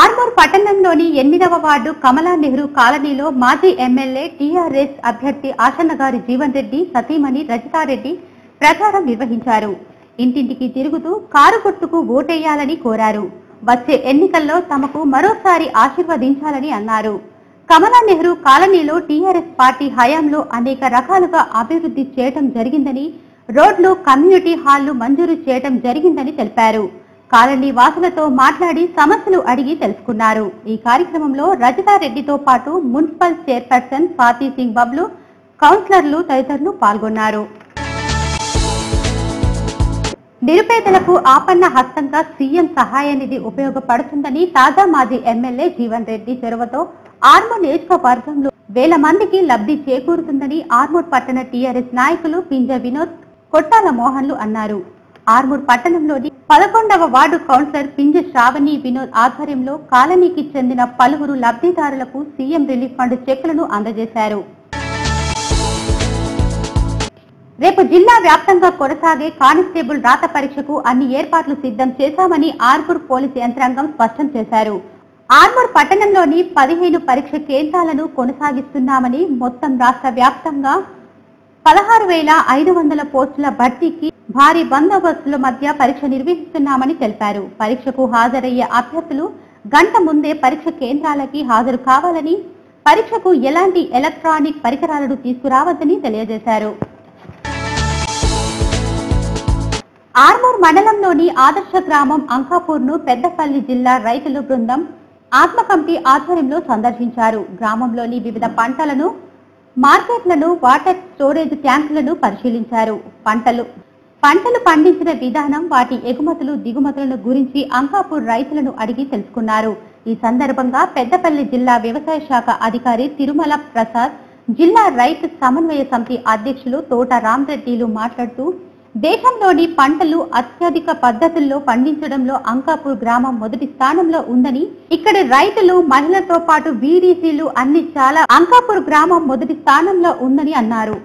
ఆర్మూర్ పట్టణంలోని 8వ వార్డు కమలా నెహ్రూ కాలనీలో మాజీ ఎమ్మెల్యే టీఆర్ఎస్ అభ్యర్థి ఆశన్నగారి జీవన్ రెడ్డి సతీమణి రజితారెడ్డి ప్రచారం నిర్వహించారు. ఇంటింటికి తిరుగుతూ కారు గుర్తుకు ఓటేయాలని కోరారు. వచ్చే ఎన్నికల్లో తమకు మరోసారి ఆశీర్వదించాలని అన్నారు. కమలా నెహ్రూ కాలనీలో టీఆర్ఎస్ పార్టీ హయాంలో అనేక రకాలుగా అభివృద్ధి చేయడం జరిగిందని, రోడ్లు, కమ్యూనిటీ హాళ్లు మంజూరు చేయడం జరిగిందని తెలిపారు. కాలనీ వాసులతో మాట్లాడి సమస్యలు అడిగి తెలుసుకున్నారు. ఈ కార్యక్రమంలో రజితారెడ్డితో పాటు మున్సిపల్ చైర్పర్సన్ స్వాతి సింగ్ బబ్లు, కౌన్సిలర్లు తదితరులు పాల్గొన్నారు. నిరుపేదలకు ఆపన్న హస్తంగా సీఎం సహాయ నిధి ఉపయోగపడుతుందని తాజా మాజీ ఎమ్మెల్యే జీవన్ రెడ్డి చొరవతో ఆర్మూర్ నియోజకవర్గంలో వేల మందికి లబ్ధి చేకూరుతుందని ఆర్మూర్ పట్టణ టీఆర్ఎస్ నాయకులు పింజ వినోద్, కొట్టాల మోహన్లు అన్నారు. ఆర్మూర్ పట్టణంలోని 11వ వార్డు కౌన్సిలర్ పింజ శ్రావణి వినోద్ ఆధ్వర్యంలో కాలనీకి చెందిన పలువురు లబ్ధిదారులకు సీఎం రిలీఫ్ ఫండ్ చెక్కులను అందజేశారు. రేపు జిల్లా వ్యాప్తంగా కొనసాగే కానిస్టేబుల్ రాత పరీక్షకు అన్ని ఏర్పాట్లు సిద్ధం చేశామని ఆర్మూర్ పోలీసు యంత్రాంగం స్పష్టం చేశారు. ఆర్మూర్ పట్టణంలోని 15 పరీక్ష కేంద్రాలను కొనసాగిస్తున్నామని, మొత్తం రాష్ట్ర వ్యాప్తంగా 16,500 పోస్టుల భర్తీకి భారీ బందోబస్తుల మధ్య పరీక్ష నిర్వహిస్తున్నామని తెలిపారు. పరీక్షకు హాజరయ్యే అభ్యర్థులు గంట ముందే పరీక్ష కేంద్రాలకి హాజరు కావాలని, పరీక్షకు ఎలాంటి ఎలక్ట్రానిక్ పరికరాలను తీసుకురావద్దని తెలియజేశారు. ఆర్మూర్ మండలంలోని ఆదర్శ గ్రామం అంకాపూర్ను పెద్దపల్లి జిల్లా రైతుల బృందం ఆత్మ కమిటీ ఆధ్వర్యంలో సందర్శించారు. గ్రామంలోని వివిధ పంటలను, మార్కెట్లను, వాటర్ స్టోరేజ్ ట్యాంకులను పరిశీలించారు. పంటలు పండించిన విధానం, వాటి ఎగుమతులు, దిగుమతులను గురించి అంకాపూర్ రైతులను అడిగి తెలుసుకున్నారు. ఈ సందర్భంగా పెద్దపల్లి జిల్లా వ్యవసాయ శాఖ అధికారి తిరుమల ప్రసాద్, జిల్లా రైతు సమన్వయ సమితి అధ్యక్షులు తోట రామరెడ్డిలు మాట్లాడుతూ, దేశంలోని పంటలు అత్యధిక పద్ధతుల్లో పండించడంలో అంకాపూర్ గ్రామం మొదటి స్థానంలో ఉందని, ఇక్కడి రైతులు, మహిళలతో పాటు వీడీసీలు అన్ని చాలా అంకాపూర్ గ్రామం మొదటి స్థానంలో ఉందని అన్నారు.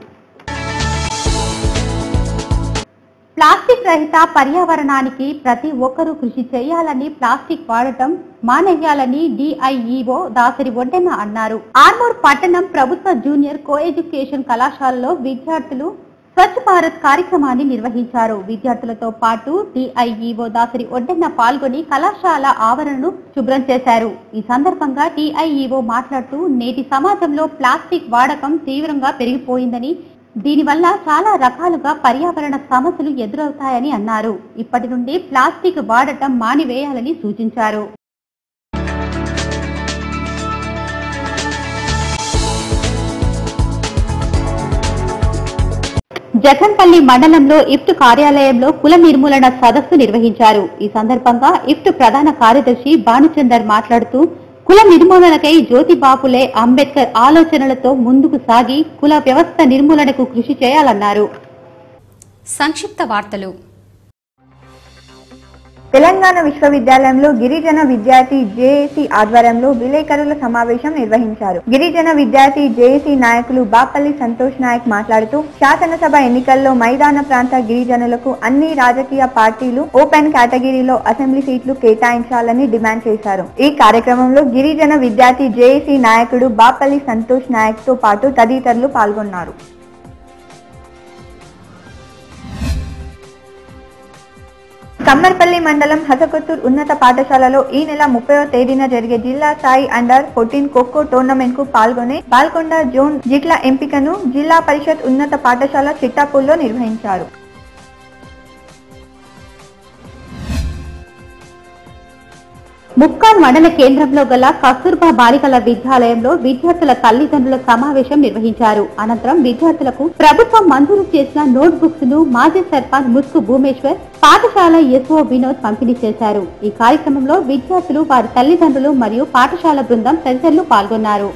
ప్లాస్టిక్ రహిత పర్యావరణానికి ప్రతి ఒక్కరూ కృషి చేయాలని, ప్లాస్టిక్ వాడటం మానేయాలని డిఐఈఓ దాసరి ఒడ్డెన్న అన్నారు. ఆర్మూర్ పట్టణం ప్రభుత్వ జూనియర్ కో ఎడ్యుకేషన్ కళాశాలలో విద్యార్థులు స్వచ్ఛ భారత్ కార్యక్రమాన్ని నిర్వహించారు. విద్యార్థులతో పాటు డిఐఈఓ దాసరి ఒడ్డెన్న పాల్గొని కళాశాల ఆవరణను శుభ్రం చేశారు. ఈ సందర్భంగా డిఐఈఓ మాట్లాడుతూ, నేటి సమాజంలో ప్లాస్టిక్ వాడకం తీవ్రంగా పెరిగిపోయిందని, దీనివల్ల చాలా రకాలుగా పర్యావరణ సమస్యలు ఎదురవుతాయని అన్నారు. ఇప్పటి నుండి ప్లాస్టిక్ వాడటం మానివేయాలని సూచించారు. జగన్పల్లి మండలంలో ఇఫ్ట్ కార్యాలయంలో కుల నిర్మూలన సదస్సు నిర్వహించారు. ఈ సందర్భంగా ఇఫ్ట్ ప్రధాన కార్యదర్శి భానుచందర్ మాట్లాడుతూ, కుల నిర్మూలనకై జ్యోతిబాపులే అంబేద్కర్ ఆలోచనలతో ముందుకు సాగి కుల వ్యవస్థ నిర్మూలనకు కృషి చేయాలన్నారు. సంక్షిప్త వార్తలు. తెలంగాణ విశ్వవిద్యాలయంలో గిరిజన విద్యార్థి జేఏసీ ఆధ్వర్యంలో విలేకరుల సమావేశం నిర్వహించారు. గిరిజన విద్యార్థి జేఏసీ నాయకులు బాపల్లి సంతోష్ నాయక్ మాట్లాడుతూ శాసనసభ ఎన్నికల్లో మైదాన ప్రాంత గిరిజనులకు అన్ని రాజకీయ పార్టీలు ఓపెన్ కేటగిరీలో అసెంబ్లీ సీట్లు కేటాయించాలని డిమాండ్ చేశారు. ఈ కార్యక్రమంలో గిరిజన విద్యార్థి జేఏసీ నాయకుడు బాపల్లి సంతోష్ నాయక్ తో పాటు తదితరులు పాల్గొన్నారు. కమ్మర్పల్లి మండలం హసకొత్తూర్ ఉన్నత పాఠశాలలో ఈ నెల 30వ తేదీన జరిగే జిల్లా స్థాయి అండర్ 14 ఖోఖో టోర్నమెంట్ కు పాల్గొనే బాల్కొండ జోన్ జిట్ల ఎంపికను జిల్లా పరిషత్ ఉన్నత పాఠశాల చిట్టాపూర్లో నిర్వహించారు. ముక్కాన్ మండల కేంద్రంలో గల కస్తూర్బా బాలికల విద్యాలయంలో విద్యార్థుల తల్లిదండ్రుల సమావేశం నిర్వహించారు. అనంతరం విద్యార్థులకు ప్రభుత్వం మంజూరు చేసిన నోట్ బుక్స్ ను మాజీ సర్పంచ్ ముస్కు భూమేశ్వర్, పాఠశాల ఎస్ఓ వినోద్ పంపిణీ చేశారు. ఈ కార్యక్రమంలో విద్యార్థులు, వారి తల్లిదండ్రులు మరియు పాఠశాల బృందం తదితరులు పాల్గొన్నారు.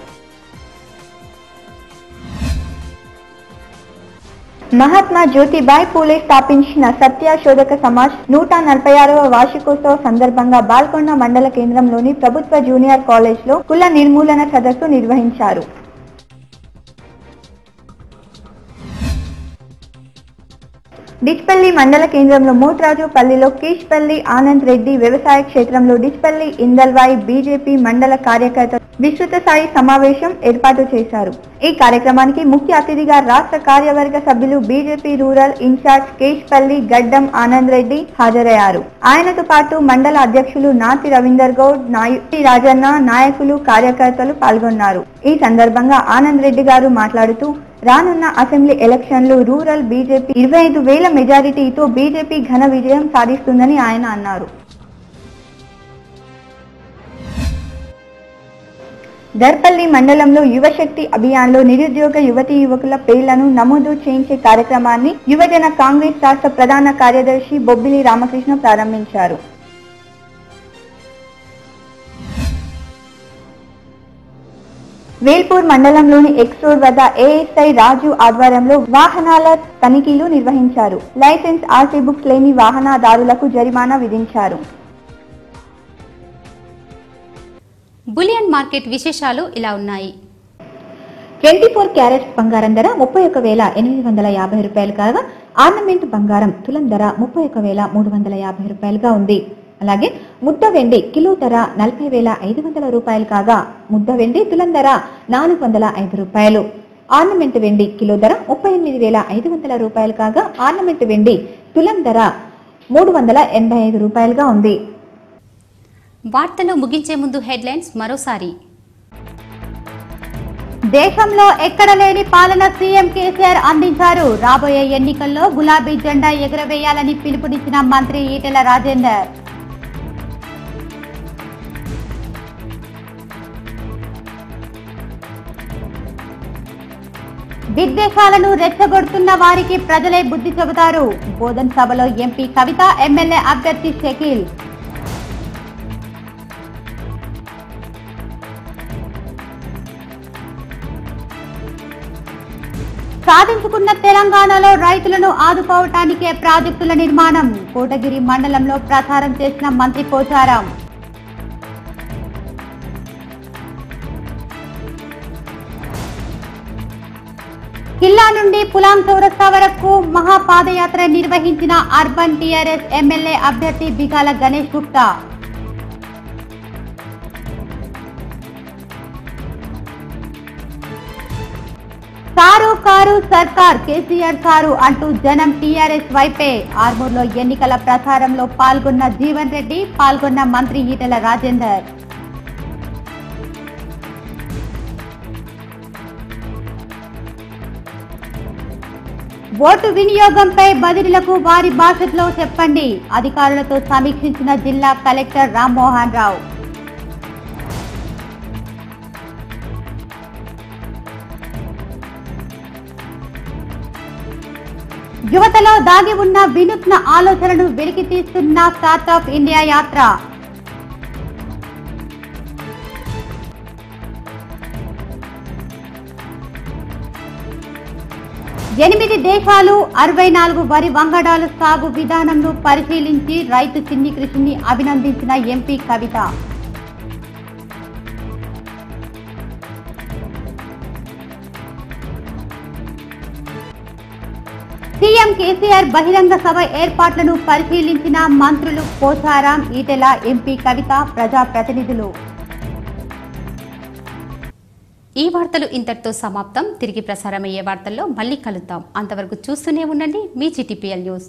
మహాత్మా జ్యోతిబాయ్ పూలే స్థాపించిన సత్యశోధక సమాజ్ 146వ వార్షికోత్సవ సందర్భంగా బాల్కొండ మండల కేంద్రంలోని ప్రభుత్వ జూనియర్ కాలేజ్ లో కుల నిర్మూలన సదస్సు నిర్వహించారు. డిచ్పల్లి మండల కేంద్రంలో మోట్రాజు పల్లిలో కీష్పల్లి ఆనంద్ రెడ్డి, వ్యవసాయ క్షేత్రంలో డిచ్పల్లి ఇందల్వాయి బీజేపీ మండల కార్యకర్తలు విస్తృత స్థాయి సమావేశం ఏర్పాటు చేశారు. ఈ కార్యక్రమానికి ముఖ్య అతిథిగా రాష్ట్ర కార్యవర్గ సభ్యులు బీజేపీ రూరల్ ఇన్ఛార్జ్ కేష్పల్లి గడ్డం ఆనంద్ రెడ్డి హాజరయ్యారు. ఆయనతో పాటు మండల అధ్యక్షులు నాతి రవీందర్ గౌడ్, నాయుటి రాజన్న, నాయకులు, కార్యకర్తలు పాల్గొన్నారు. ఈ సందర్భంగా ఆనంద్ రెడ్డి గారు మాట్లాడుతూ రానున్న అసెంబ్లీ ఎలక్షన్లు రూరల్ బీజేపీ 25,000 మెజారిటీతో బీజేపీ ఘన విజయం సాధిస్తుందని ఆయన అన్నారు. దర్పల్లి మండలంలో యువశక్తి అభియాన్లో నిరుద్యోగ యువతీ యువకుల పేర్లను నమోదు చేయించే కార్యక్రమాన్ని యువజన కాంగ్రెస్ రాష్ట్ర ప్రధాన కార్యదర్శి బొబ్బిలి రామకృష్ణ ప్రారంభించారు. వేల్పూర్ మండలంలోని ఎక్స్ రోడ్ వద్ద ఏఎస్ఐ రాజు ఆధ్వర్యంలో వాహనాల తనిఖీలు నిర్వహించారు. లైసెన్స్, ఆర్సీ బుక్స్ లేని వాహనదారులకు జరిమానా విధించారు. బులియన్ మార్కెట్ విశేషాలు ఇలా ఉన్నాయి. 24 క్యారెట్స్ బంగారం ధర 31,850 రూపాయలు కాగా ఆర్నమెంట్ బంగారం తులం ధర 31,350 రూపాయలుగా ఉంది. అలాగే ముద్ద వెండి కిలో ధర 40,500 రూపాయలు కాగా ముద్ద వెండి తులం ధర 405 రూపాయలు. ఆర్నమెంట్ వెండి కిలో ధర 38,500 రూపాయలు కాగా ఆర్నమెంట్ వెండి తులం ధర 385 రూపాయలుగా ఉంది. వార్తలు ముగించే ముందు హెడ్లైన్స్ మరోసారి. దేశంలో ఎక్కడ లేని పాలన సీఎం కేసీఆర్ అందించారు. రాబోయే ఎన్నికల్లో గులాబీ జెండా ఎగురవేయాలని పిలుపునిచ్చిన మంత్రి ఈటెల రాజేందర్. విద్వేషాలను రెచ్చగొడుతున్న వారికి ప్రజలే బుద్ధి చెబుతారు. బోధన్ సభలో ఎంపీ కవిత, ఎమ్మెల్యే అభ్యర్థి షకీల్. సాధించుకున్న తెలంగాణలో రైతులను ఆదుకోవటానికే ప్రాజెక్టుల నిర్మాణం. కోటగిరి మండలంలో ప్రచారం చేసిన మంత్రి పోచారం. కిల్లా నుండి పులాం చౌరస్తా వరకు మహాపాదయాత్ర నిర్వహించిన అర్బన్ టీఆర్ఎస్ ఎమ్మెల్యే అభ్యర్థి బిగాల గణేష్ గుప్తా. సారు కారు సర్కార్, కేసీఆర్ సారు అంటూ జనం టీఆర్ఎస్ వైపే. ఆర్మూర్లో ఎన్నికల ప్రచారంలో పాల్గొన్న జీవన్ రెడ్డి, పాల్గొన్న మంత్రి ఈటెల రాజేందర్. ఓటు వినియోగంపై బదిలీలకు వారి భాషలో చెప్పండి. అధికారులతో సమీక్షించిన జిల్లా కలెక్టర్ రామ్మోహన్ రావు. యువతలో దాగి ఉన్న వినూత్న ఆలోచనను వెలికి తీస్తున్న స్టార్టప్ ఇండియా యాత్ర. 8 దేశాలు 64 వరి వంగడాలు సాగు విధానంను పరిశీలించి రైతు చిన్ని కృషిని అభినందించిన ఎంపీ కవిత. సీఎం కేసీఆర్ బహిరంగ సభ ఏర్పాట్లను పరిశీలించిన మంత్రులు పోచారం, ఈటెల, ఎంపీ కవిత, ప్రజాప్రతినిధులు. ఈ వార్తలు ఇంతటితో సమాప్తం. తిరిగి ప్రసారమయ్యే వార్తల్లో మళ్ళీ కలుద్దాం. అంతవరకు చూస్తూనే ఉండండి మీ GTPL న్యూస్.